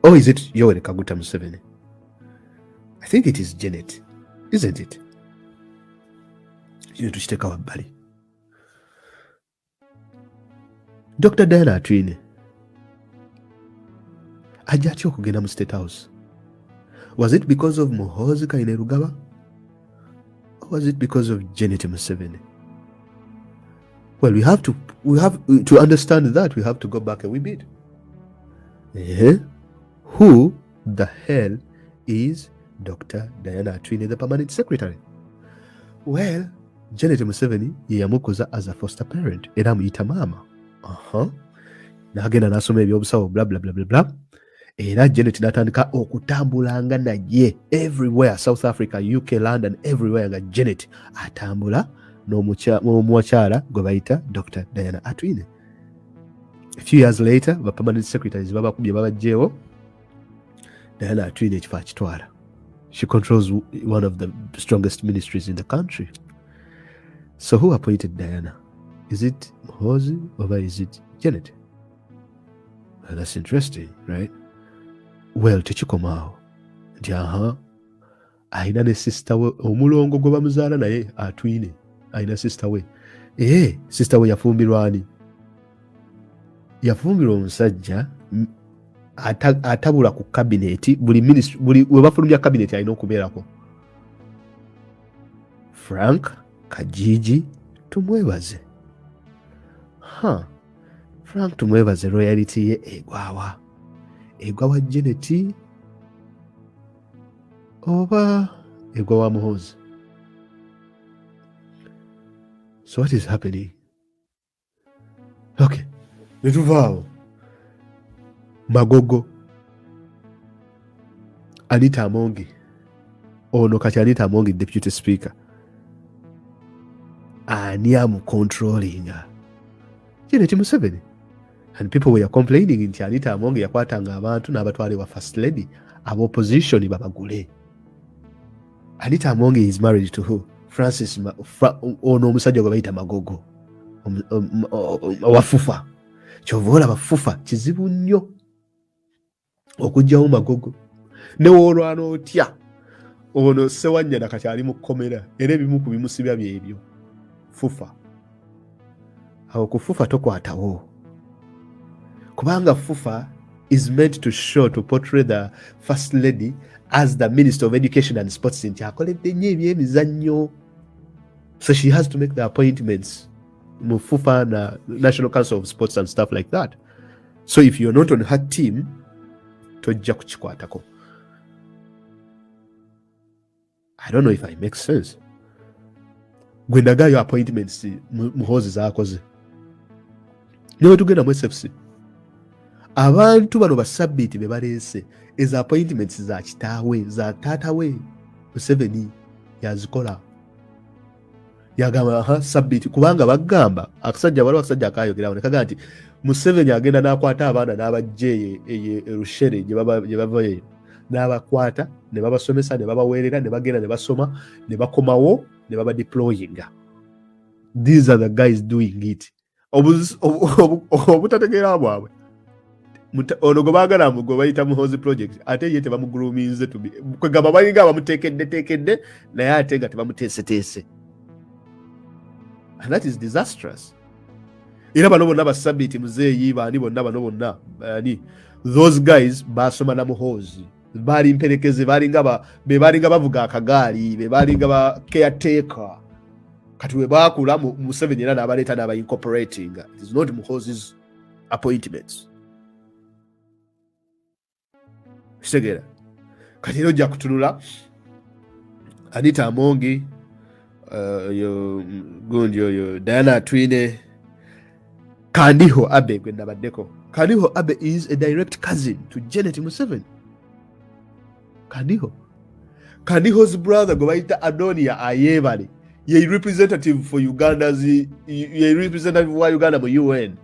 Or is it Yoweri Kaguta Museveni? I think it is Janet, isn't it? You need to take our body. Dr. Diana Atwine ajja atya okugenda mu State House? Was it because of Muhoozi Kainerugaba? Or was it because of Janet Museveni? Well, we have to understand that. We have to go back a wee bit. Who the hell is Dr. Diana Atwine, the permanent secretary? Well, Janet Museveni ye yamukuza as a foster parent era amuyita maama. N'agenda n'asoma ebyobusawo bla bla bla bla bla. Era Janet n'atandika okutambulanga naye everywhere, South Africa, UK, London, everywhere nga Janet atambula n'omukyala gwe bayita Dr. Diana Atwine. A few years later, the permanent secretaries babakubye babajjeewo, Diana Atwine ekifo akitwala. She controls one of the strongest ministries in the country. So who appointed Diana? Is it Muhoozi or is it Janet? Well, that's interesting, right? Well, tekikomaawo nti ayina ne sister we omulongo gwe bamuzaala naye Atwine ayina sister we. Sister we yafumbirwa ani? Yafumbirwa omusajja atabula ku kabineti, buli ministry we bafulumya kabineti alina okubeerako. Frank Kajiji tumwebaze. Frank tumwebaze, royalty ye egwawa Janet oba egwawa Muhoozi? So what is happening? Okay, netuvaawo. Magogo, Anita Amongi, ono kati Anita Amongi deputy speaker, ani amu controlling Janet Museveni. And people were complaining nti Anita Amongi yakwatanga abantu n'abatwale wa first lady ab'opposition babagule. Anita Amongi is married to who? Francis ono omusajja gwe bayita Magogo wafufa. Kyovola bafufa kizibu nnyo okujjawo Magogo. Ne woolwana otya ono Sewanyana kati ali mu kkomera era ebimu ku bimusibya byebyo fufa. Awo kufufa tokwatawo kubanga fufa is meant to show, to portray the first lady as the Minister of Education and Sports nti akoledde nnyo ebyemizannyo. So she has to make the appointments mu fufa na National Council of Sports and stuff like that. So if you're not on her team, tojja kukikwatako. I don't know if I make sense. gwe ndagayo appointments Muhoozi z'akoze niwe tugenda mu SFC abantu bano basabbiiti be baleese ezo appointments za kitaawe za taatawe Museveni yazikola yagamba sabbiiti kubanga bagamba akasajja waliwo akasajja akayogerawo ne kaga nti Museveni agenda n'akwata abaana n'abajje Rushere gye bavayo n'abakwata ne babasomesa ne babaweerera ne bagenda ne basoma ne bakomawo ne baba deployinga. These are the guys doing it. Obutategeera bwabwe ono gwe baagala gwe bayita Muhoozi project ate ye tebamugulumize kwegamba balinga abamuteekedde naye ate nga tebamuteeseteese. And that is disastrous. Era bano bonna basabbiiti muzeeyi baani bonna bano bonna those guys basoma na Muhoozi baali mperekeze balinga bavuga akagaali be balinga ba caretaker kati we baakula Museveni era n'abaleeta n'aba incorporating. It is not Muhoozi's appointments. Kitegeera kati era ojja kutunula Anita Amongi gundi oyo Diana Twine Kandiho Abe gwe nabaddeko. Kandiho Abe is a direct cousin to Janet Museveni. Kandiho's brother gwe bayita Adonia Ayebale ye representative for ye representative wa Uganda mu UN.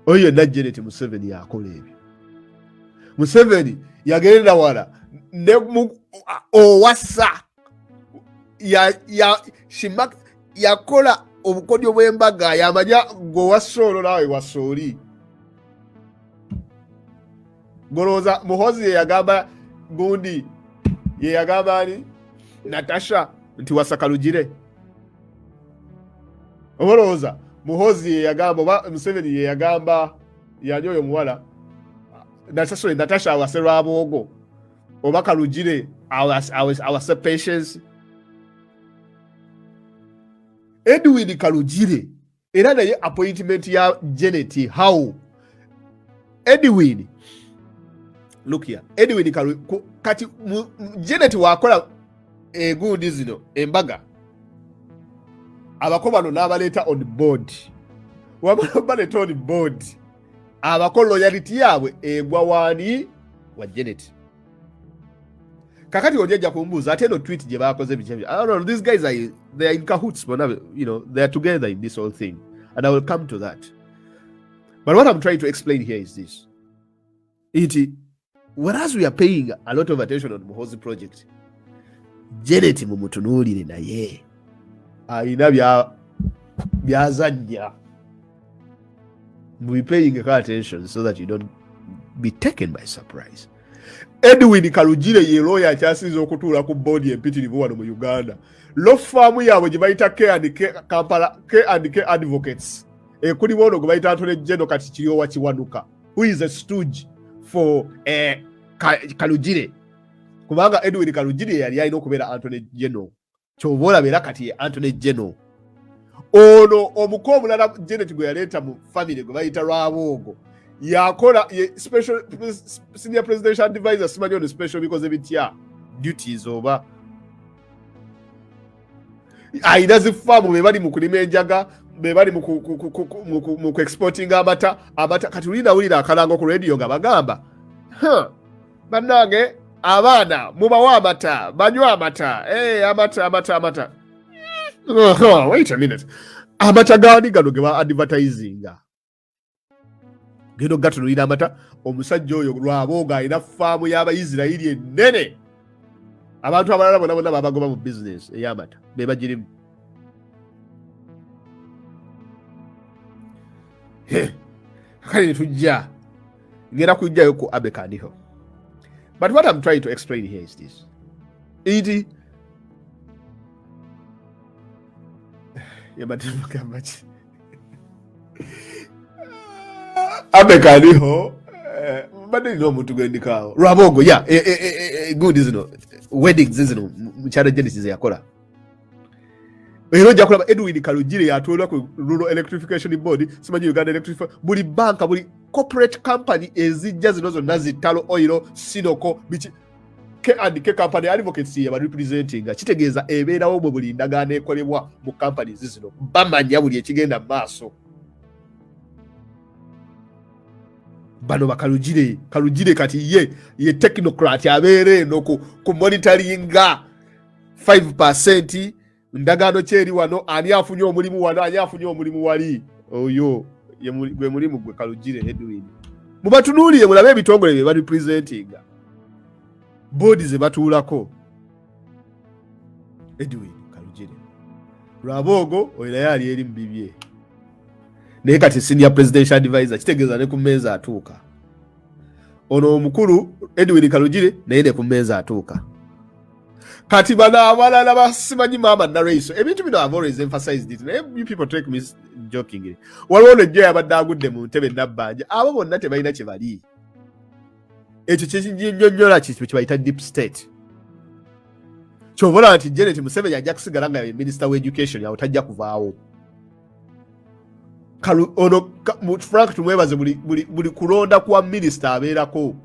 Oyo na Janet Museveni yakola ebyo. Museveni yagenda wala ne owasa yakola obukodyo bw'embaga yamanya gwewasoolo naawe wasooli. Golooza Muhoozi yeyagamba gundi yeyagamba ani Natasha nti wasakalugire. Obolooza Muhoozi yeyagamba oba Museveni yeyagamba yanyi oyo muwala Natasha awase Lwaboogo oba Kalugire awase Patience. Edwin Kalugire era naye appointment ya Janet how Edwin look here Edwin kati Janet wakola egundi zino embaga abakobano n'abaleeta on board wabaleeta on board abakola loyalty yaabwe egwa waani wa Janet. Kakati ojja kumbuza ate no tweet gye baakoze bikyebyo. I don't know, these guys they are in cahoots, but you know they are together in this whole thing, and I will come to that. But what I'm trying to explain here is this: whereas we are paying a lot of attention on Muhoozi project, Janet mumutunuulire naye alina byazanya. We're paying attention so that you don't be taken by surprise. Edwin Kalugire ye lawyer akyasinza okutuula ku board empitirivu wano mu Uganda. Law firm yaabwe gye bayita K&K Advocates. Kuli bono gwe bayita Anthony General kati Kiryowa Kiwanuka, who is a stooge for Kalugire. Kubanga Edwin Kalugire yali alina okubeera Anthony General. Kyova beera kati ye Anthony General. Ono omuko omulala Janet gwe yaleeta mu family gwe bayita Lwaboogo yakola special senior presidential advisor simanyi ono special because ebitya duties oba aina zifamu be bali mu kulima enjaga be bali mu exporting amata kati ulina akalango ku radio nga bagamba bannange abaana mubawa amata banywa amata amata wait a minute. Amata gani gano ge ba advertisinga geno gatunulira amata omusajja oyo Lwaboogo alina faamu y'Abayisirayiri ennene abantu abalala bonna babagoba mu business ey'amata be bagirimu. Kale tujja ngera kujjayo ku Abe Kandiho. But what I'm trying to explain here is this: Abe Kandiho mbadde nina omuntu gwendikaawo Lwaboogo good zino weddings zino mukyala Genesis yakola. Era ojja kulaba Edwin Kalugire yatwalibwa ku Rural Electrification Board, simanyi Uganda Electric, buli banka buli corporate company ezijja zino zonna zitalo oil Sinoko bichi K&K company advocates ye representing kitegeeza ebeerawo mu buli ndagaano ekolebwa mu companies zino bamanya buli ekigenda maaso. Bano Kalugire kati ye technocrat abeere eno ku monitoringa 5% ndagaano kyeri wano, ani afunye omulimu wano, ani afunye omulimu wali. Oyo gwe mulimu gwe Kalugire Edwin. Mubatunuuliye mulabe ebitongole bye representinga, boodi ze batuulako. Edwin Kalugire Lwabogo oyo naye ali eri mu bibye, naye kati senior presidential advisor, kitegeeza ne ku mmeeza atuuka. Ono omukulu Edwin Kalugire naye ne ku mmeeza atuuka. Kati bano abalala basimanyi maama narraso ebintu bino I've always emphasized it. You people take me jokingly. Waliwo nejjo yabadde agudde mu ntebe nabbanja, abo bonna tebalina kye bali. Ekyo kyekinyonnyola kye bayita deep state. Kyobola nti Janet Museveni ajja kusigala nga minister wa education yawe tajja kuvaawo. Ono Frank tumwebaze buli kulonda kwa minister abeerako.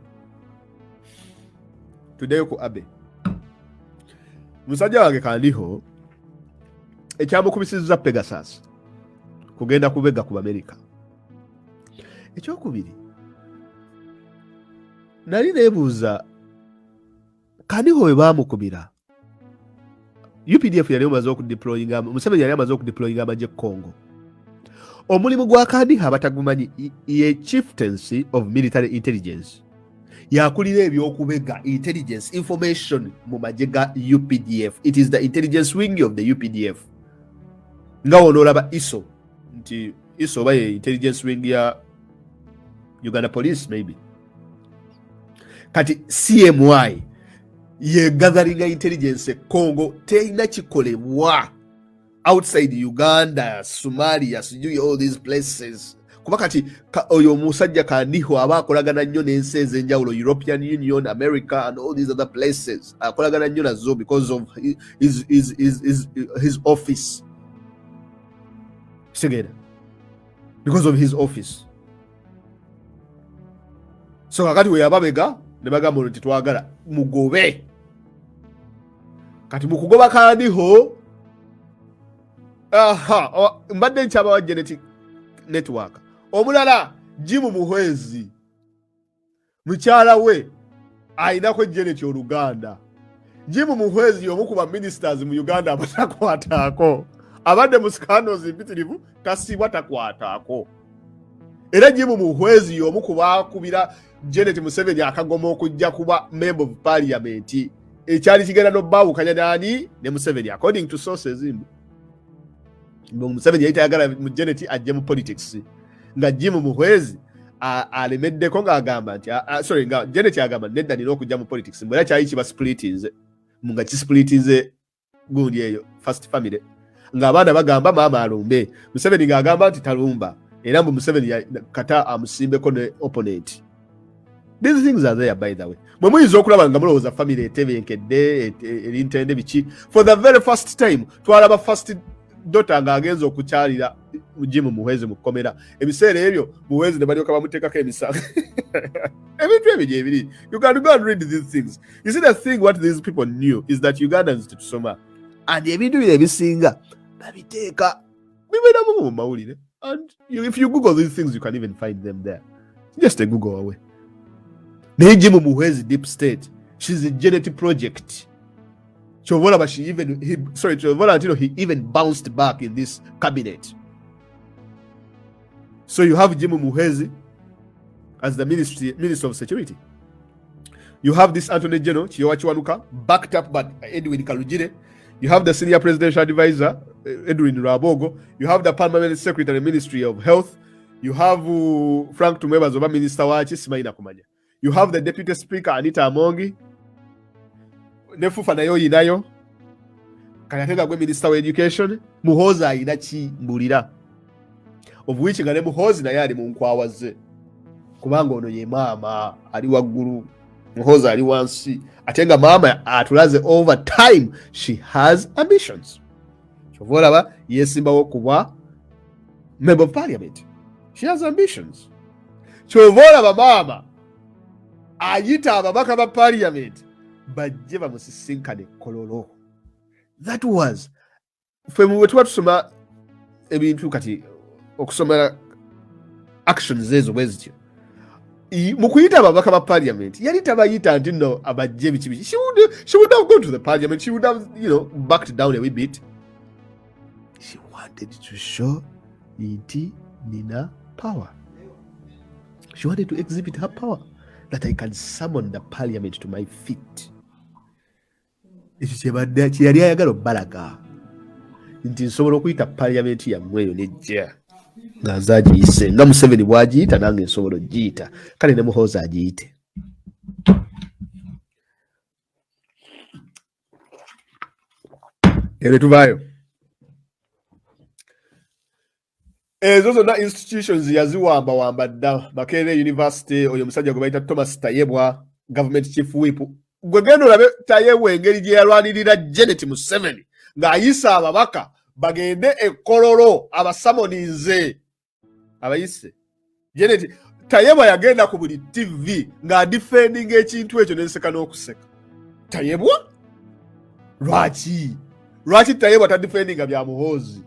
Tuddeyo ku Abe. Musajja wange Kandiho ekyamukubisizza Pegasus kugenda kubega ku America. Ekyokubiri nali neebuuza Kandiho we baamukubira UPDF yali amaze okudeployinga, Museveni yali amaze okudeployinga amagye Congo. Omulimu gwa Kandiho abatagumanyi ye chieftaincy of military intelligence. Yakulira ebyokubega intelligence information mu magye ga UPDF. It is the intelligence wing of the UPDF. Nga olaba ISO nti ISO ba intelligence wing ya Uganda Police maybe. Kati CMY ye gathering intelligence Congo teina kikolebwa outside Uganda, Somalia, all these places. Kuba kati oyo musajja Kandiho aba akolagana nnyo n'ensi ez'enjawulo, European Union, America and all these other places. Akolagana nnyo nazo because of his office. Sigeda. Because of his office. So kakati we yababega ne bagamba nti twagala mugobe. Kati mukugoba Kandiho mbadde nkyaba wa genetic network. Omulala JBMuwonge mukyala we ayinako Janet Oluganda. JBMuwonge omu ku ba ministers mu Uganda abatakwataako, abadde mu scandals empitirivu tasibwa takwataako. Era JBMuwonge omu ku baakubira Janet Museveni akagoma okujja kuba member of parliament, ekyali kigenda n'obbaawukanya n'ani ne Museveni according to sources imbu. Museveni yali tayagala mu Janet ajje mu politics, nga JBMuwonge alemeddeko ng'agamba nti nga Janet agamba nedda nina okujja mu politics, mbwera kyali kiba splitinze, nga kisplitinze gundi eyo first family, ng'abaana bagamba maama alumbe, Museveni ng'agamba nti talumba, era mbu Museveni kata amusimbeko ne opponent. These things are there by the way. Mwe muyinza okulaba nga mulowooza family etebenkedde erintende biki. For the very first time twalaba first daughter ng'agenza okukyalira JBMuwonge mu kkomera. Ebiseera ebyo Muwonge ne balyoka bamuteekako emisango. Ebintu ebyo ebiri. You can go and read these things. You see, the thing what these people knew is that Ugandans tetusoma. And ebintu bino ebisinga babiteeka bibeeramu mu mawulire. And if you Google these things, you can even find them there. Just a Google away. Naye JBMuwonge deep state. She's a genetic project. Chovola, but he even bounced back in this cabinet. So you have JBMuwonge as the Minister of Security. You have this Attorney General, Chiyowa Kiwanuka, backed up by Edwin Kalugire. You have the Senior Presidential Advisor, Edwin Lwabogo. You have the Permanent Secretary, Ministry of Health. You have Frank Tumwebazoba, Minister Wachi, Simaina Kumanya. You have the Deputy Speaker, Anita Amongi. Nefufa nayo yinayo. Kanyatenga gwe Minister of Education. Muhoza ayina mbulira. Of which nga ne Muhoza naye ali mu nkwawa ze. Kubanga ono ye maama ali waggulu. Muhoza ali wansi. Atenga maama atulaze over time. She has ambitions. Chovolaba yesimbawo kuba Member of Parliament. She has ambitions. Chovolaba maama ayita ababaka ba Parliament bajje bamusisinkane kololo. That was fwe mu wetuba tusoma ebintu kati okusomera actions ezo bwezityo mu kuyita ababaka ba parliament yali tabayita nti no abajje bikibi. She would have gone to the parliament. She would have, backed down a wee bit. She wanted to show nti nina power. She wanted to exhibit her power, that I can summon the parliament to my feet. Yali ayagala obbalaga nti nsobola okuyita parliament yammwe eyo nejja nga nze agiyise nga Museveni bw'agiyita nange nsobola ogiyita, kale ne Muhoozi agiyite. Ere tuvaayo. Ezo zonna institutions yaziwamba dda. Makerere University, oyo musajja gwe bayita Thomas Tayebwa, government chief whip. Gwe genda olabe Tayebwa engeri gye yalwanirira Janet Museveni ng'ayisa ababaka bagende ekololo abasamoninze abayise. Janet Tayebwa yagenda ku buli TV ng'adifendinga ekintu ekyo n'enseka n'okuseka. Tayebwa? Lwaki Tayebwa tadifendinga bya Muhoozi?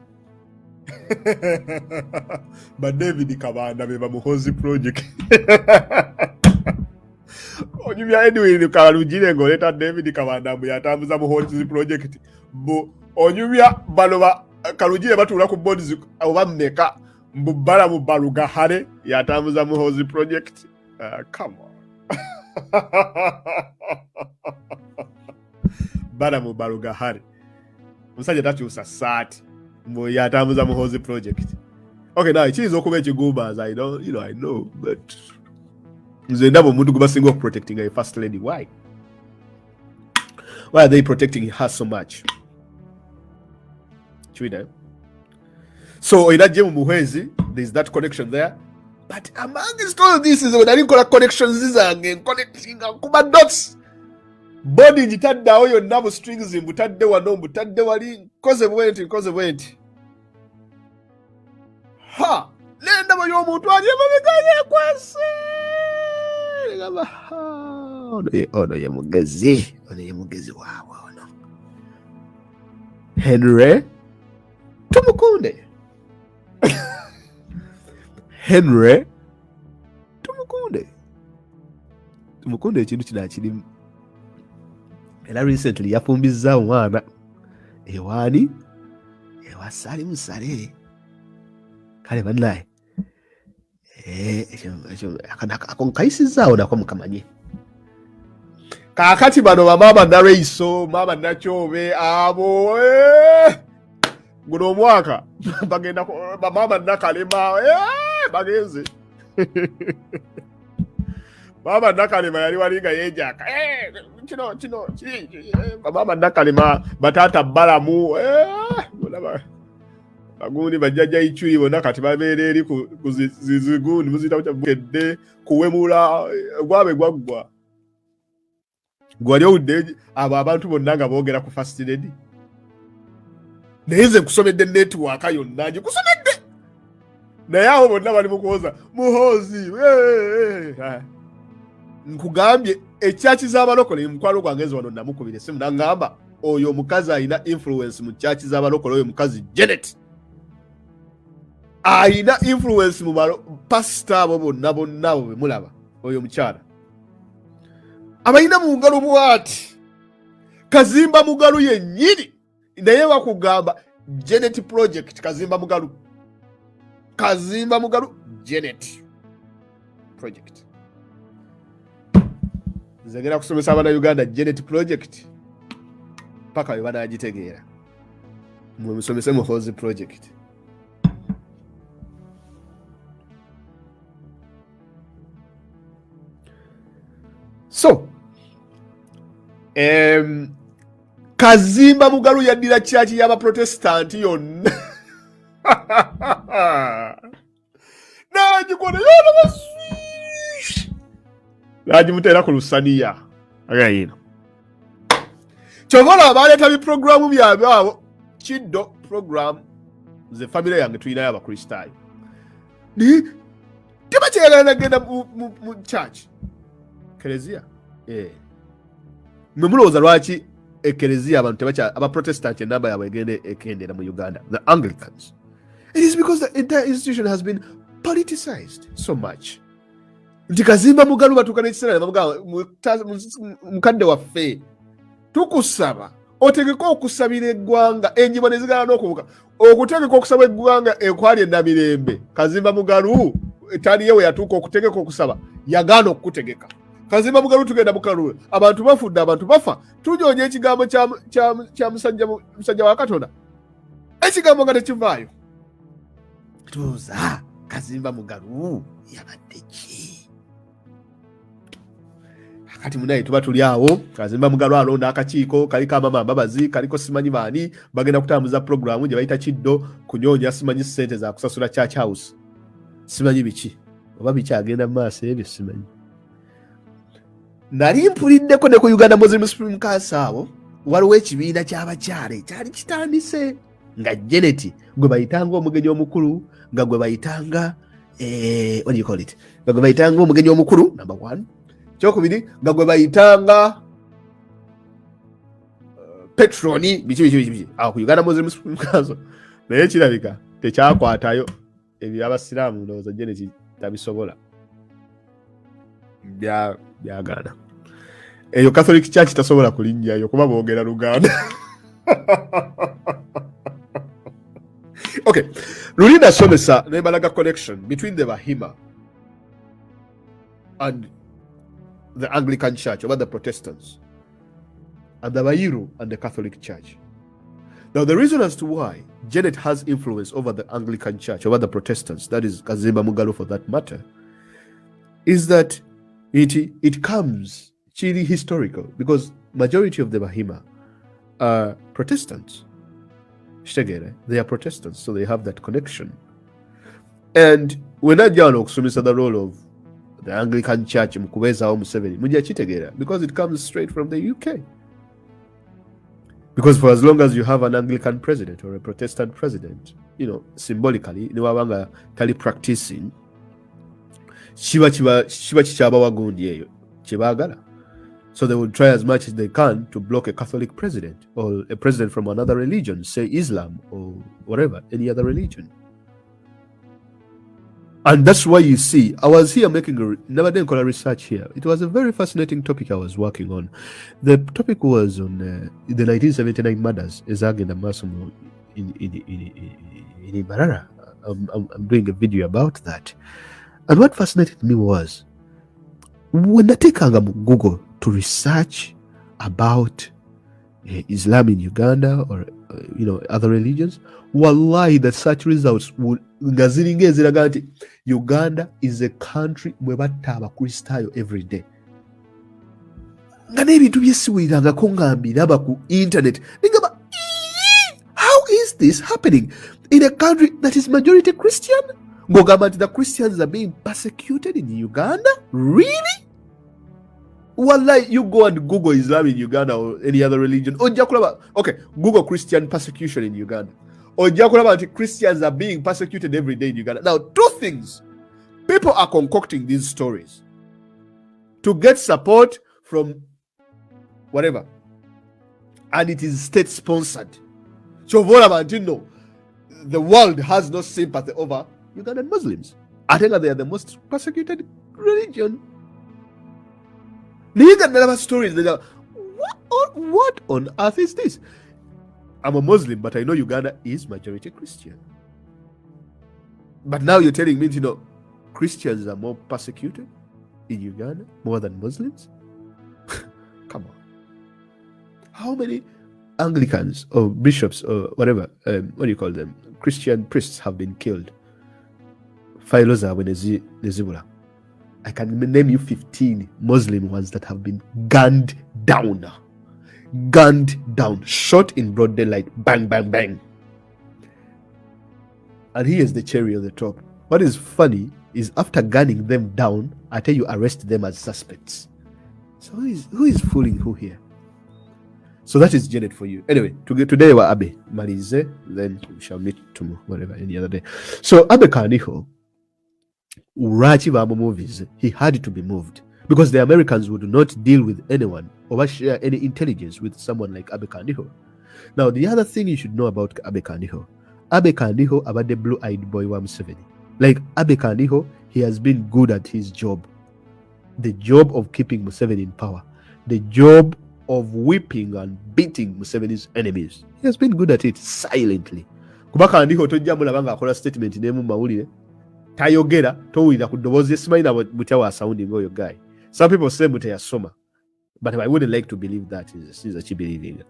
Ba David Kabanda be ba Muhoozi project. Onyumya Edwin Kalujire ngoleta David Kabanda mbu yatambuza Muhoozi project. Onyumya bano ba Kalujire batula ku boards oba mmeka mbu bala mu Balugahare yatambuza Muhoozi project. Come on. Bala mu Balugahare. Musajja takyusa saati. Yatambuza Muhoozi project. Okay, now it is okuba ekigumba, I know, but nze ndaba omuntu gwe basinga protecting a first lady. Why are they protecting her so much? Chwida. So in that JBMuwonge, there's that connection there. But amongst all this is when I didn't call connections zange connecting kuba dots. Body njitaddawo yonna mu strings mbutadde wano mbutadde wali consequent. Ha! Nenda mu y'omuntu ali emabeganye kwese. Ngamba ono ye mugezi waawe ono. Henry tumukunde. Tumukunde ekintu kino akirimu. Era recently yafumbizza omwana ewaani ewasali musale. Kale bannaye akonkayisizaawo nako mukamanye. Kaakati bano bamaama Nareiso, maama Nakyobe abo guno omwaka bagenda bamaama Nakalema bagenze. Maama Nakalema yali walinga yejaka kino bamaama Nakalema bataata Balamu bagundi bajjajja Ichuli bonna kati babeera eri ku zigundi muzita kukyabugedde kuwemula gwabe gwaggwa. Gwali owudde abo abantu bonna nga boogera ku first lady. Naye nze nkusomedde network yonna ngikusomedde. Naye abo bonna bali mu kuwoza Muhoozi. Nkugambye ekyaki z'abalokole mukwalo gwange wano namukubire simu nangamba oyo omukazi alina influence mu kyaki z'abalokole, oyo mukazi Janet alina influence mu pastor abo bonna abo bemulaba oyo mukyala abalina mu ngalo bwati Kazimba Mugalu yennyini. Naye bakugamba Janet project Kazimba Mugalu Janet project. Nzegera kusomesa abana Uganda Janet project paka we banagitegeera. Mwe musomese Muhoozi project. So Kazimba Mugalu yaddira church y'aba Protestant yonna. Najikona yona baswi. Najimutera ku lusaniya. Agayino. Chovola baleta bi programu byabo Kiddo program ze family yange tuyina y'aba Kristaayo. Ni tebachegana nagenda mu church. Kelezia. Memulowooza lwaki ekereziya abantu tebacha aba Protestant enamba yaabwe ekendera mu Uganda, the Anglicans. It is because the entire institution has been politicized so much. Nti Kazimba Mugalu batuuka n'ekiseera ne bamugaa mukadde waffe tukusaba otegeka okusabira eggwanga ennyimba ne zigala n'okubuka okutegeka okusaba eggwanga ekwali ennamirembe. Kazimba Mugalu taliye we yatuuka okutegeka okusaba yagaana okukutegeka. Kazimba Mugalu tugenda Mukalu abantu bafudde abantu bafa tunyonya ekigambo kya musajja wa Katonda ekigambo nga tekivaayo. Tuuza Kazimba Mugalu yabadde ki? Kati munaye tuba tuli awo Kazimba Mugalu alonda akakiiko kaliko amama mbabazi kaliko simanyi baani bagenda kutambuza programu gye bayita kiddo kunyonya simanyi ssente za kusasula church house simanyi biki oba biki agenda maaso ebyo simanyi. Nali mpuliddeko ne ku Uganda Muslim Supreme Council awo waliwo ekibiina ky'abakyala kyali kitandise nga Janet gwe bayitanga omugenyi omukulu nga gwe bayitanga what do you call it nga gwe bayitanga omugenyi omukulu number 1. Kyokubiri nga gwe bayitanga petroni biki awo ku Uganda Muslim Supreme Council. Naye kirabika tekyakwatayo ebyo abasiraamu ndowooza Janet tabisobola byagaana. Eyo Catholic Church tasobola kulinnyayo kuba boogera Luganda. Okay, Lulina somesa nebalaga connection between the Bahima and the Anglican Church, about the Protestants, and the Bairu and the Catholic Church. Now, the reason as to why Janet has influence over the Anglican Church, over the Protestants, that is Kazimba Mugalu for that matter, is that it comes really historical, because majority of the Bahima are Protestants. They are Protestants, so they have that connection. And when I okusomesa the role of the Anglican Church mukubezawo Museveni mujja kitegeera, because it comes straight from the UK. Because for as long as you have an Anglican president or a Protestant president, symbolically niwabanga tali practicing shiba kikyaba gundi eyo kyebaagala. So they would try as much as they can to block a Catholic president or a president from another religion, say Islam or whatever, any other religion. And that's why you see, I was here making never did research here. It was a very fascinating topic I was working on. The topic was on the 1979 murders, Ezag and Amasumo in Barara. I'm doing a video about that. And what fascinated me was, when I take Google to research about Islam in Uganda or other religions, wallahi the search results would Uganda is a country where batta abakristaayo every day. Nga n'ebintu byesiwirangako nga mbiraba ku internet ningamba, how is this happening in a country that is majority Christian? Ngogamba nti the Christians are being persecuted in Uganda? Really? Wallahi, you go and Google Islam in Uganda or any other religion. Okay, Google Christian persecution in Uganda. Or Christians are being persecuted every day in Uganda. Now, two things. People are concocting these stories to get support from whatever. And it is state-sponsored. So, the world has no sympathy over Ugandan Muslims. I think that they are the most persecuted religion. You get another stories. They go, what on earth is this? I'm a Muslim, but I know Uganda is majority Christian. But now you're telling me, Christians are more persecuted in Uganda more than Muslims? Come on. How many Anglicans or bishops or whatever, what do you call them, Christian priests have been killed? Philoza Nezibula. I can name you 15 Muslim ones that have been gunned down, shot in broad daylight, bang, bang, bang. And here's the cherry on the top. What is funny is after gunning them down, I tell you, arrest them as suspects. So who is fooling who here? So that is Janet for you. Anyway, today we're Abe Marize, then we shall meet tomorrow, whatever, any other day. So Abe Kaniho, Urachi Babo movies, he had to be moved because the Americans would not deal with anyone or share any intelligence with someone like Abe Kandiho. Now, the other thing you should know about Abe Kandiho about the blue-eyed boy wa Museveni. Like Abe Kandiho, he has been good at his job. The job of keeping Museveni in power. The job of whipping and beating Museveni's enemies. He has been good at it silently. Kuba Kandiho tojja mulaba ng'akola statement n'emu mawulire. Tayogera, towulira ku ddoboozi esimanyi na butya wa sounding oyo guy. Some people say mute yasoma. But I wouldn't like to believe that is akibiriringa.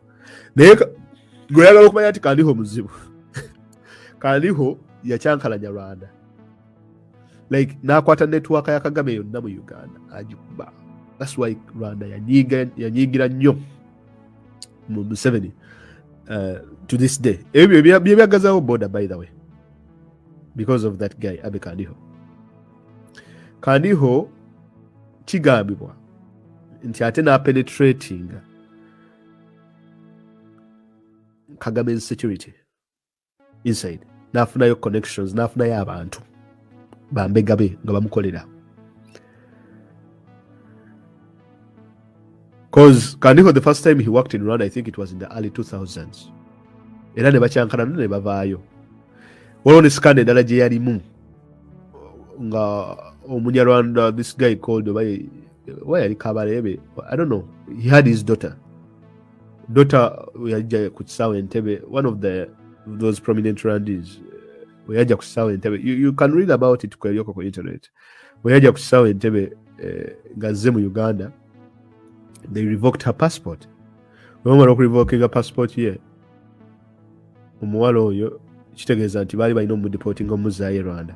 Naye gwe yagala okumanya nti Kandiho muzibu. Kandiho yakyankalanya Rwanda. Like n'akwata network ya Kagame yonna mu Uganda agikuba. That's why Rwanda yanyigira nnyo mu Museveni to this day. Ebyo byagazawo border, by the way, because of that guy Abe Kandiho. Kandiho kigambibwa nti ate penetrating Kagame's security inside, nafunayo connections, nafunayo abantu bambegabe nga bamukolera. Because Kandiho, the first time he worked in Rwanda, I think it was in the early 2000s. Era ne bakyankana ne bavaayo. Waliwo ne scan endala gye yalimu nga Omunyarwanda, this guy called why yali Kabarebe, I don't know. He had his daughter yajja ku kisaawe Entebbe, one of those prominent Rwandese. We yajja ku kisaawe Entebbe. You can read about it ku internet. We yajja ku kisaawe Entebbe nga azze mu Uganda. They revoked her passport. When we revoking her passport here, omuwala oyo kitegeeza nti baali balina omudeporting omuzaayo Rwanda.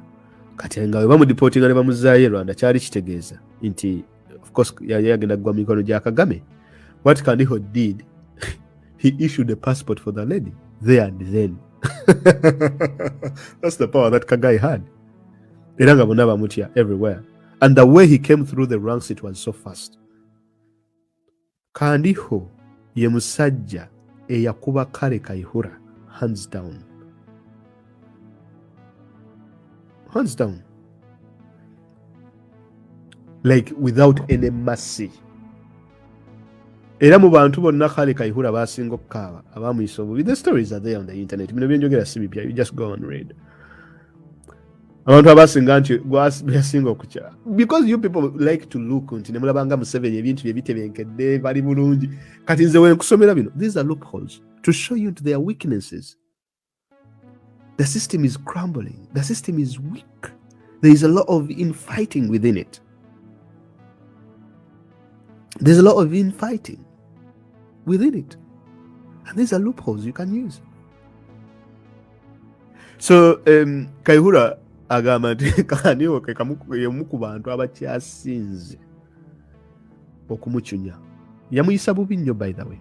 Kati nga bamudeporting ne bamuzaayo Rwanda kyali kitegeeza nti of course yali agenda kugwa mu mikono gya Kagame. What Kandiho did, he issued a passport for the lady there and then. That's the power that Kagame had. Era nga bonna bamutya everywhere. And the way he came through the ranks, it was so fast. Kandiho ye musajja eyakuba Kale Kayihura hands down. Hands down. Like without any mercy. Era mu bantu bonna Kale Kayihura basinga okukaaba abamuyisa obubi. The stories are there on the internet. Bino byenjogera si bipya. You just go and read. Abantu abasinga nti gwasinga okukya. Because you people like to look nti ne mulabanga Museveni ebintu bye bitebenkedde bali bulungi. Kati nze we nkusomera bino. These are loopholes to show you their weaknesses. The system is crumbling. The system is weak. There is a lot of infighting within it. There's a lot of infighting within it. And these are loopholes you can use. So, Kayihura agamba nti Kandiho yemu ku bantu abakyasinze okumucunya. Yamuyisa bubi nnyo, by the way.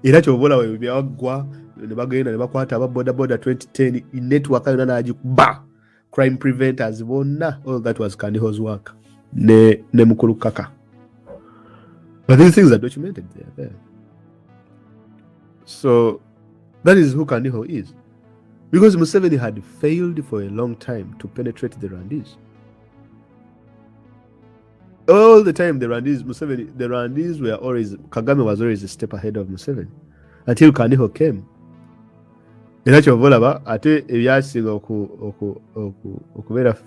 Era kyobola we byagwa ne bagenda ne bakwata aba boda 2010 in network yona n'agikuba. Crime preventers bonna, all that was Kandiho's work. Ne mukulu kaka. But these things are documented there. So that is who Kandiho is. Because Museveni had failed for a long time to penetrate the Rwandese. All the time the Rwandese were always, Kagame was always a step ahead of Museveni. Until Kandiho came. Era kyovolaba ate ebyasinga okubeera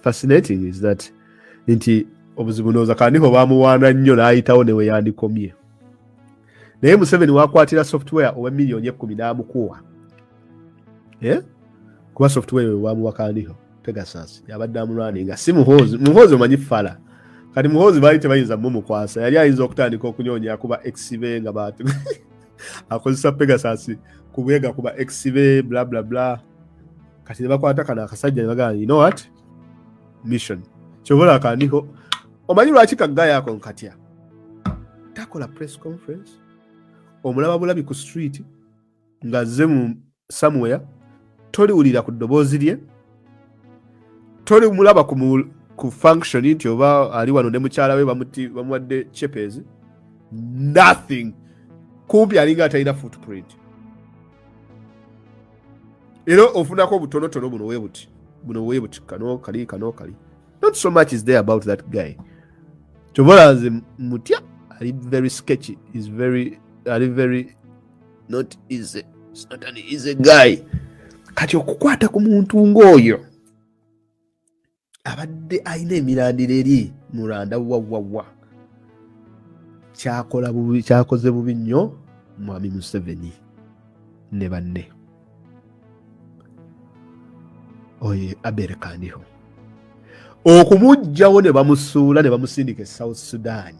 fascinating is that nti obuzibu nooza Kandiho bamuwaana nnyo n'ayitawo ne we yandikomye. Naye Museveni wakwatira software owa million 10 n'amukuwa. Kuba software we wamuwa Kandiho Pegasus yabadde amulwaninga si muhoozi omanyi fala. Kati muhoozi baali tebayinza mumukwasa, yali ayinza okutandika okunyoonya kuba exibe nga baatu akozesa Pegasus kubwega kuba exibe bla bla bla. Kati ne bakwata kana akasajja ne bagamba, you know what, mission kyobola Kandiho. Omanyi lwaki Kagaya ako nkatya takola press conference omulaba bulabi ku street nga zze mu somewhere, toliwulira ku ddoboozi lye, toli mulaba ku function nti oba ali wano ne mukyala we bamuwadde chepezi, nothing. Kumpi alinga atalina footprint. Era ofunako obutonotono buno webuti kano kali. Not so much is there about that guy. Chobola nze mutya ali very sketchy, is very not easy. It's not an easy guy. Kati okukwata ku muntu ng'oyo abadde alina emirandiro eri mulanda wawawa kyakoze bubi nnyo mwami Museveni ne banne oye Abel Kandiho okumugjawo ne bamusuula ne bamusindika e South Sudan.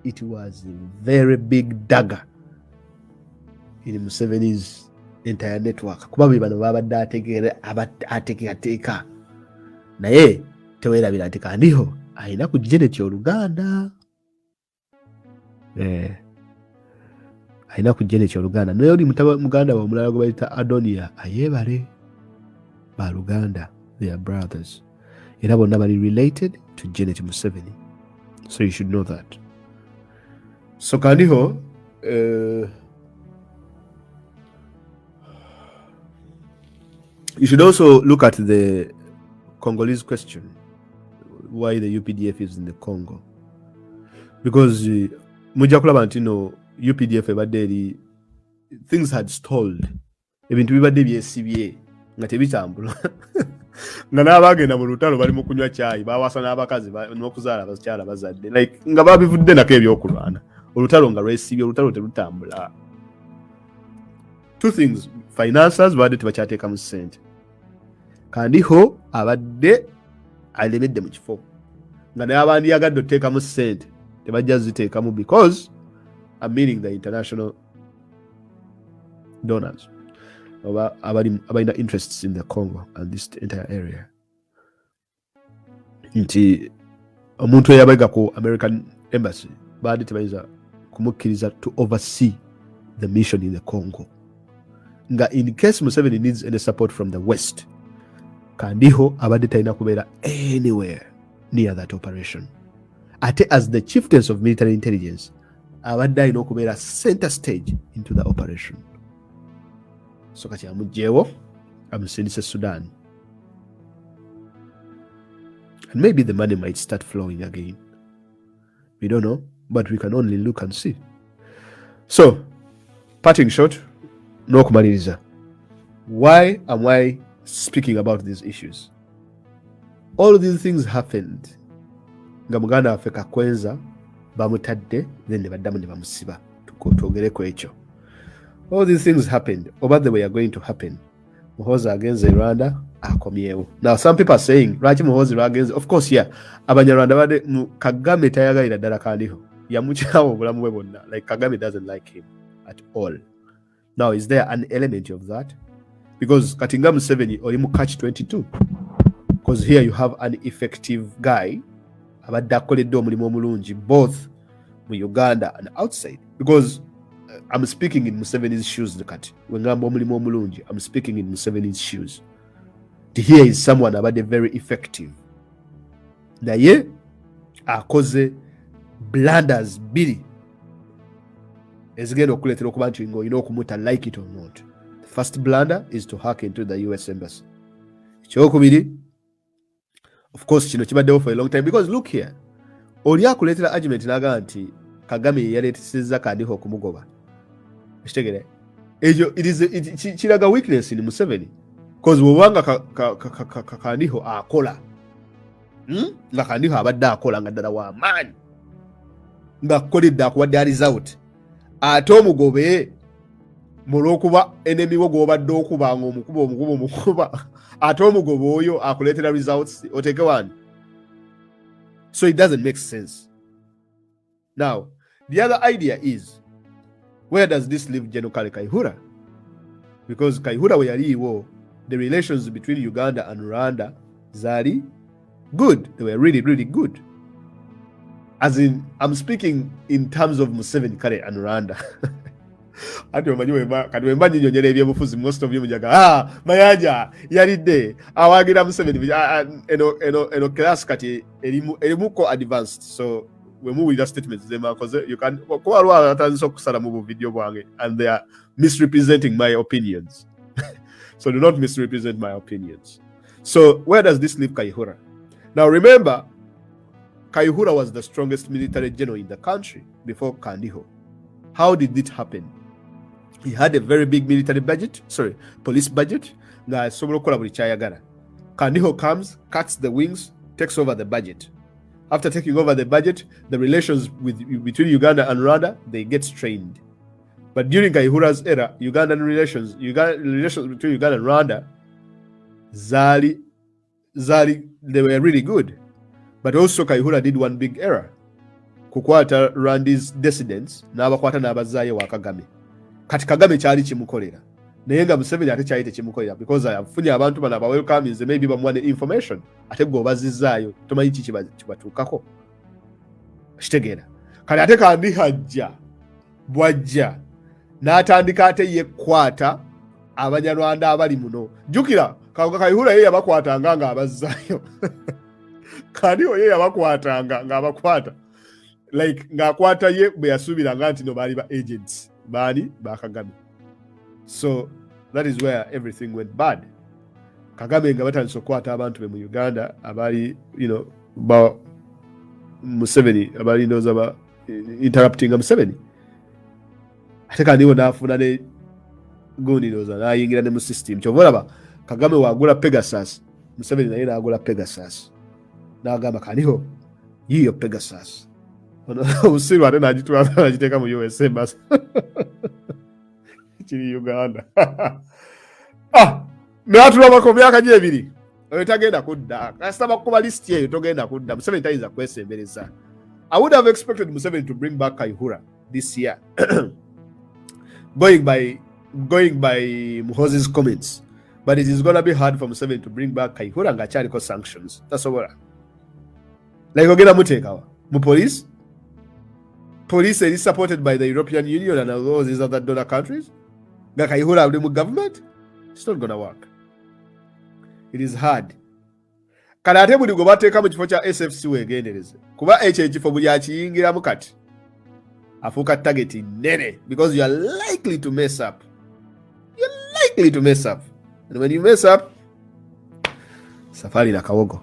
It was a very big dagger in Museveni's entire network. Kuba bwe bano babadde ateekateeka naye teweerabira nti Kandiho alina ku geneti Oluganda. Alina ku geneti Oluganda. Naye oli muganda wa omulala gwe bayita Adonia ayeebale ba Luganda. They are brothers. Era bonna bali related to Janet Museveni. So you should know that. So Kandiho you should also look at the Congolese question, why the UPDF is in the Congo. Because mujja kulaba nti no UPDF ebadde things had stalled. Ebintu bibadde byesibye nga tebitambula. Nga n'abagenda mu lutalo bali mu kunywa chai bawasa n'abakazi n'okuzaala abakyala bazadde like nga babivudde nako ebyokulwana. Olutalo nga lwesibye, olutalo terutambula. Two things, financiers badde tebakyateekamu ssente. Kandiho abadde alemedde mu kifo nga naye abandi yagadde oteekamu ssente tebajja ziteekamu because I'm meaning the international donors abalina interests in the Congo and this entire area. Nti omuntu eyabega ku American embassy badde tebayinza kumukkiriza to oversee the mission in the Congo. Nga in case Museveni needs any support from the West, Kandiho abadde talina kubeera anywhere near that operation. Ate as the chieftains of military intelligence, abadde alina okubeera center stage into the operation. So kati amugjeewo amusindise Sudan. And maybe the money might start flowing again. We don't know, but we can only look and see. So, parting shot, n'okumaliriza. Why am I speaking about these issues? All of these things happened. Nga muganda waffe Kakwenza bamutadde then ne baddamu ne bamusiba. Twogereko ekyo. All these things happened, or they were going to happen. Muhoozi agenze Rwanda akomyewo. Now some people are saying lwaki Muhoozi lwagenze. Of course, yeah, Abanyarwanda badde Kagame tayagalira ddala Kandiho. Yamukyawo obulamu bwe bwonna. Like Kagame doesn't like him at all. Now, is there an element of that? Because Katinga Museveni oli mu catch 22. Because here you have an effective guy abadde akoledde omulimu omulungi both mu Uganda and outside. Because I'm speaking in Museveni's shoes. When I'm speaking in Museveni's shoes. Here is someone abadde very effective. Naye akoze blunders biri ezigenda okuleetera okuba nti ng'olina okumuta like it or not. The first blunder is to hack into the US embassy. Ekyokubiri, of course, kino kibaddewo for a long time because look here. Oli akuleetera argument n'agamba nti Kagame yaleetesezza Kandiho okumugoba. Kitegere. Ekyo kiraga weakness in Museveni. Because bw'obanga Kandiho akola. Nga Kandiho abadde akola nga ddala w'amaanyi. Nga akoledde akuwadde result. Ate omugobe mulwokuba enemy wo gw'obadde okuba ng'omukuba ate omugobe oyo akuleetera results oteke wani. So it doesn't make sense. Now, the other idea is, where does this leave General Kaihura? Because Kaihura we yaliwo, the relations between Uganda and Rwanda zari good. They were really, really good. As in, I'm speaking in terms of Museveni kale and Rwanda. Ati omanyi kati wemba nnyonyera ebyobufuzi most of you mujaga Mayanja yalidde awagira Museveni eno class kati erimuko advanced. So we muwulira statements zema koze you can kuba lwala atanso kusala mu video bwange and they are misrepresenting my opinions. So do not misrepresent my opinions. So where does this leave Kaihura? Now remember, Kayihura was the strongest military general in the country before Kandiho. How did it happen? He had a very big military budget, police budget. Kandiho comes, cuts the wings, takes over the budget. After taking over the budget, the relations between Uganda and Rwanda, they get strained. But during Kayihura's era, relations between Uganda and Rwanda, they were really good. But also Kayihura did one big error. Kukwata Rwanda's dissidents, n'abakwata n'abazaayo wa Kagame. Kati Kagame kyali kimukolera. Naye nga Museveni ate kyali tekimukolera because afunye abantu bano aba welcome maybe bamuwane information ate gwe obazizaayo tomanyi ki kibatuukako. Kitegeera. Kati ate kandi hajja bwajja n'atandika ate yekwata Abanyarwanda abali muno. Jjukira Kayihura ye yabakwatanga nga abazaayo. Kandi oye yabakwatanga nga abakwata. Like ng'akwata ye bwe yasuubiranga nti no baali ba agents. Baani ba Kagame. So that is where everything went bad. Kagame nga batandise okukwata abantu be mu Uganda abali, ba Museveni, abali ndowooza ba interrupting Museveni. Ate kandi bo n'afuna ne gundi ndowooza n'ayingira ne mu system. Kyova olaba Kagame wagula Pegasus, Museveni naye n'agula Pegasus. N'agamba Kandiho yiyo Pegasus. Obusiru ate n'agitwala n'agiteeka mu USA basi. Kiri Uganda. N'atulabako myaka gye ebiri. Oyo tagenda kudda. Kasita bakuba list eyo togenda kudda. Museveni tayinza kwesembereza. I would have expected Museveni to bring back Kayihura this year. Going by Muhoozi's comments. But it is going to be hard for Museveni to bring back Kayihura nga kyaliko sanctions. That's all. Like ogenda muteekawa. Mu police is supported by the European Union and all these other donor countries. Nga Kayihura ali mu government. It's not going to work. It is hard. Kale ate buli gwe bateeka mu kifo kya SFC weegendereze. Kuba ekyo ekifo buli akiyingiramu kati afuuka target nene because you are likely to mess up. And when you mess up, safari na kawogo.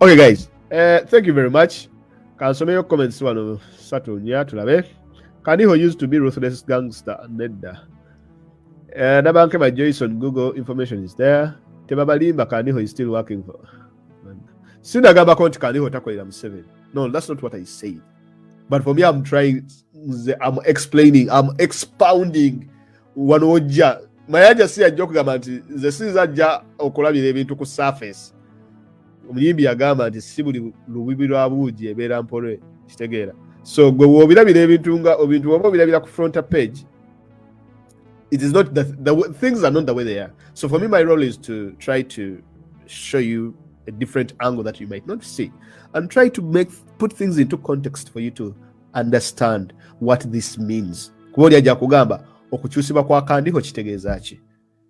Okay guys, thank you very much. Kansome your comments wano satu nya tulabe. Kandiho used to be ruthless gangster nedda. Nabanke by Joyce on Google, information is there. Tebabalimba Kandiho is still working for. Sinagamba konti Kandiho takolera Museveni. No, that's not what I said. But for me, I'm explaining, I'm expounding wanoja. Mayaja si ajja kugamba nti ze sizajja okulabira ebintu ku surface. Omuyimbi yagamba nti si buli lubibi lwa buugi ebeera mpole. Kitegeera. So gwe wobirabira ebintu nga obintu oba obirabira ku front page. It is not the things are not the way they are. So for me, my role is to try to show you a different angle that you might not see and try to put things into context for you to understand what this means. Kuoli ajja kugamba okukyusibwa kwa Kandiho kitegeeza ki?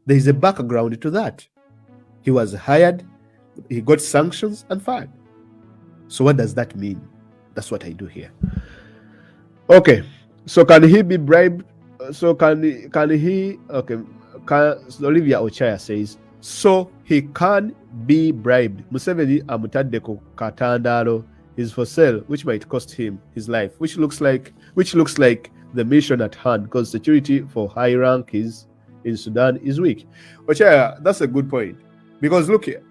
There is a background to that. He was hired, he got sanctions and fired. So what does that mean? That's what I do here. Okay. So can he be bribed? So can he? Okay. Olivia Ochaya says, so he can be bribed. Museveni amutadde ku katandalo is for sale, which might cost him his life, which looks like the mission at hand, because security for high rank in Sudan is weak. Ochaya, that's a good point. Because look here,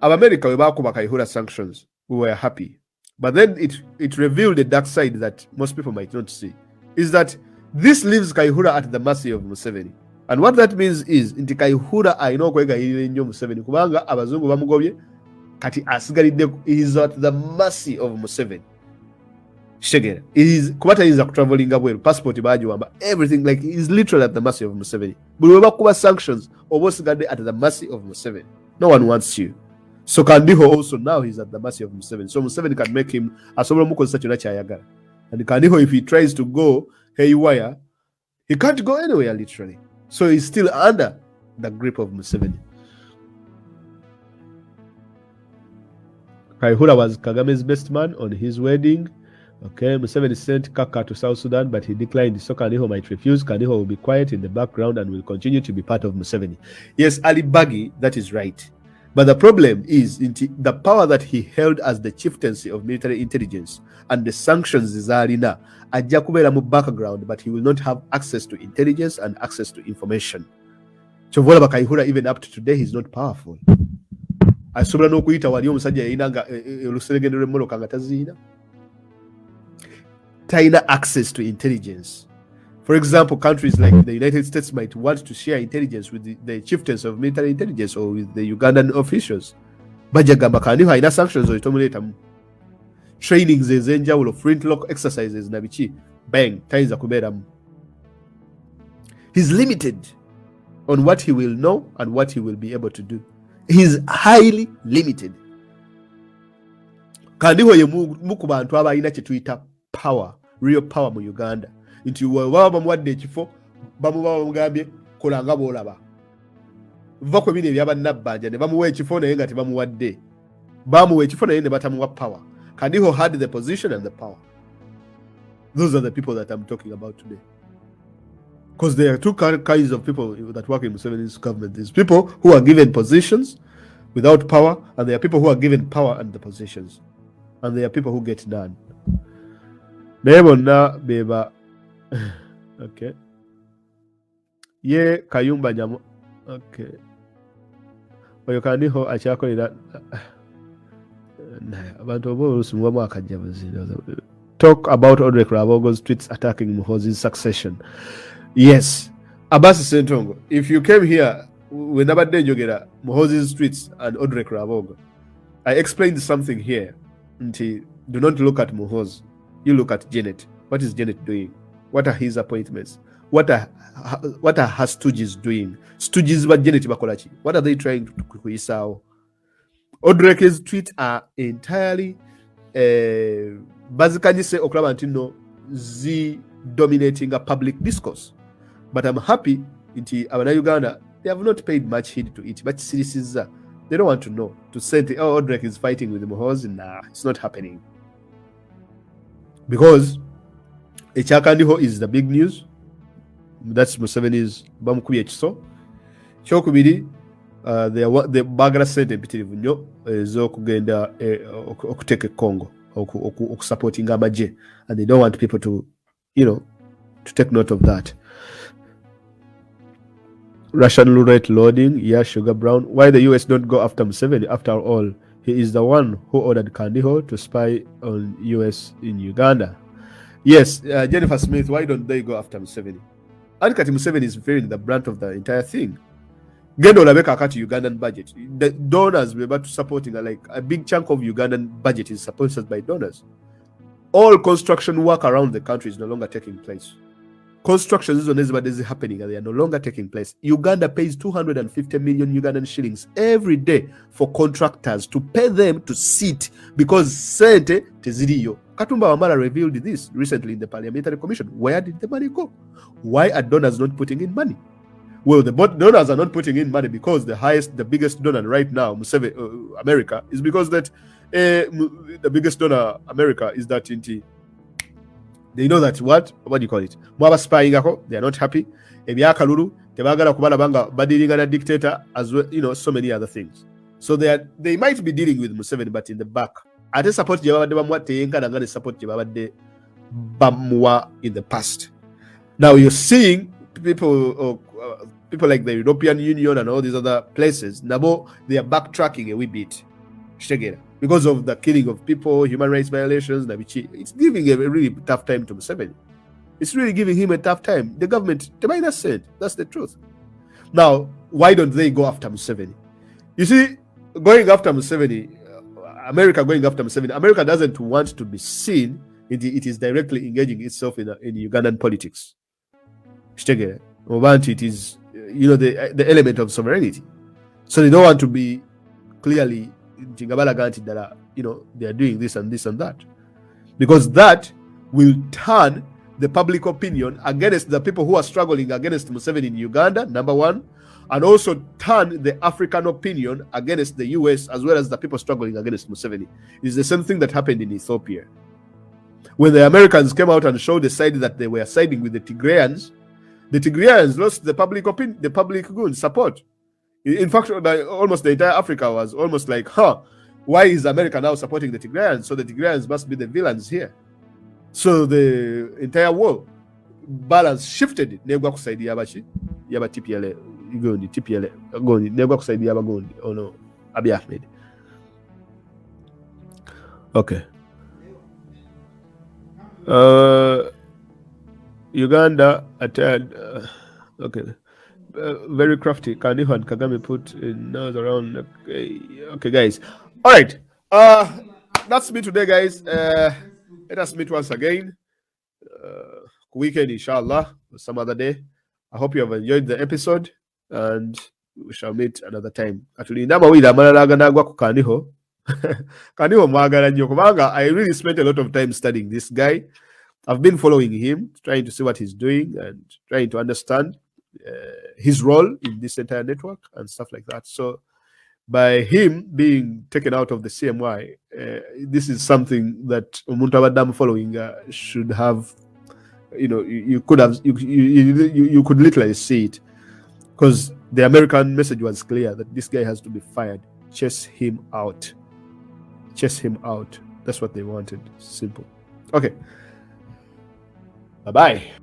America we bakuba Kayihura sanctions, we were happy. But then it revealed a dark side that most people might not see. Is that this leaves Kayihura at the mercy of Museveni. And what that means is nti Kayihura ayina okwegayirira ennyo Museveni kubanga abazungu bamugobye kati asigalidde is at the mercy of Museveni. Kitegeera. Kuba tayinza kutravelinga bweru, passport bagiwamba, everything, like he is literally at the mercy of Museveni. Buli we bakuba sanctions oba osigadde at the mercy of Museveni. No one wants you. So Kandiho also now he's at the mercy of Museveni. So Museveni can make him asobola mukozesa kyonna kyayagala. And Kandiho, if he tries to go haywire, he can't go anywhere literally. So he's still under the grip of Museveni. Kayihura was Kagame's best man on his wedding. Okay, Museveni sent Kaka to South Sudan, but he declined. So Kandiho might refuse. Kandiho will be quiet in the background and will continue to be part of Museveni. Yes, Ali Bagi, that is right. But the problem is the power that he held as the chieftaincy of military intelligence and the sanctions zalina ajja kubeera mu background, but he will not have access to intelligence and access to information. Chovola Bakaihura, even up to today, he's not powerful. Asobola n'okuyita wali omusajja yalina nga oluseregende lw'emmoloka nga taziina. Taina access to intelligence. For example, countries like the United States might want to share intelligence with the chieftains of military intelligence or with the Ugandan officials. Bajagamba kandi haina sanctions oitomuletamu. Trainings ez'enjawulo, flintlock exercises na biki, bang, tayinza kubeeramu. He's limited on what he will know and what he will be able to do. He's highly limited. Kandiho ye mu ku bantu abalina kye tuyita power, real power mu Uganda. Nti baba bamuwadde ekifo bamuba bamugambye kolanga bw'olaba. Va kwe bino ebyabannabbanja ne bamuwa ekifo naye nga tebamuwadde. Bamuwa ekifo naye ne batamuwa power. Kandiho had the position and the power. Those are the people that I'm talking about today. Because there are two kinds of people that work in Museveni's government. There's people who are given positions without power, and there are people who are given power and the positions. And there are people who get none. Nebona beba. Okay. Ye Kayumba Nyamo. Okay. Oyo kandiho akyakolera abantu bose mu mwaka jabuzi. Talk about Odrek Rabogo's tweets attacking Muhoozi's succession. Yes, Abasi Sentongo, if you came here, we never did jogera Muhoozi's tweets and Odrek Rabogo. I explained something here. Do not look at Muhoozi. You look at Janet. What is Janet doing? What are his appointments? What are her stooges doing? Stooges ba Janet bakolachi. What are they trying to kuisao? Odrek's tweets are entirely basically say okulaba zi dominating a public discourse. But I'm happy in Uganda, they have not paid much heed to it. But they don't want to know. To say, oh, Odrek is fighting with Muhoozi. Nah, it's not happening. Because Echakandiho is the big news. That's Museveni's Bamukubi Echiso. Chokubidi, the Bagara sent a bit of nyo, Zokugenda okuteke Congo, supporting Amaje. And they don't want people to, to take note of that. Russian roulette loading, yeah, Sugar Brown. Why the US don't go after Museveni? After all, he is the one who ordered Kandiho to spy on US in Uganda. Yes, Jennifer Smith, why don't they go after Museveni? Ankati Museveni is bearing the brunt of the entire thing. Gendo labeka akati Ugandan budget. The donors were about to supporting like a big chunk of Ugandan budget is supported by donors. All construction work around the country is no longer taking place. Construction is happening and they are no longer taking place. Uganda pays 250 million Ugandan shillings every day for contractors to pay them to sit because sente teziriyo. Katumba Wamala revealed this recently in the Parliamentary Commission. Where did the money go? Why are donors not putting in money? Well, the donors are not putting in money because the biggest donor right now, Museveni, America, is because that the biggest donor, America, is that they know that what do you call it? Mwaba spying ako, they are not happy. Ebyakalulu, tebagala kubala banga badilinga na dictator as well, so many other things. So they might be dealing with Museveni, but in the back. Ate support jebabadde bamwa teyenka nangane support jebabadde bamwa in the past. Now you're seeing people like the European Union and all these other places, nabo they are backtracking a wee bit. Because of the killing of people, human rights violations, it's giving a really tough time to Museveni. It's really giving him a tough time. The government, the minor said, that's the truth. Now, why don't they go after Museveni? You see, going after Museveni, America going after Museveni, America doesn't want to be seen. It is directly engaging itself in Ugandan politics. It is, the element of sovereignty. So they don't want to be clearly they are doing this and this and that, because that will turn the public opinion against the people who are struggling against Museveni in Uganda, number one, and also turn the African opinion against the US as well as the people struggling against Museveni. It's the same thing that happened in Ethiopia. When the Americans came out and showed the side that they were siding with the Tigrayans lost the public opinion, the public good support. In fact, almost the entire Africa was almost like, huh, why is America now supporting the Tigrayans? So the Tigrayans must be the villains here. So the entire world balance shifted. Negwa kusaidia abachi yaba TPLA gondi TPLA gondi negwa kusaidia abagondi. Oh no, Abiy Ahmed. Okay. Uganda attacked. Okay. Very crafty. Kaniho and Kagame put in nose around. Okay, guys. All right. That's me today, guys. Let us meet once again. Weekend, inshallah, some other day. I hope you have enjoyed the episode, and we shall meet another time. Actually, Kaniho. Kaniho mwagala nnyo kubanga I really spent a lot of time studying this guy. I've been following him, trying to see what he's doing and trying to understand his role in this entire network and stuff like that. So by him being taken out of the CMY, this is something that umuntu abaddamu following should have, you could literally see it, because the American message was clear that this guy has to be fired. Chase him out. Chase him out. That's what they wanted. Simple. Okay. Bye-bye.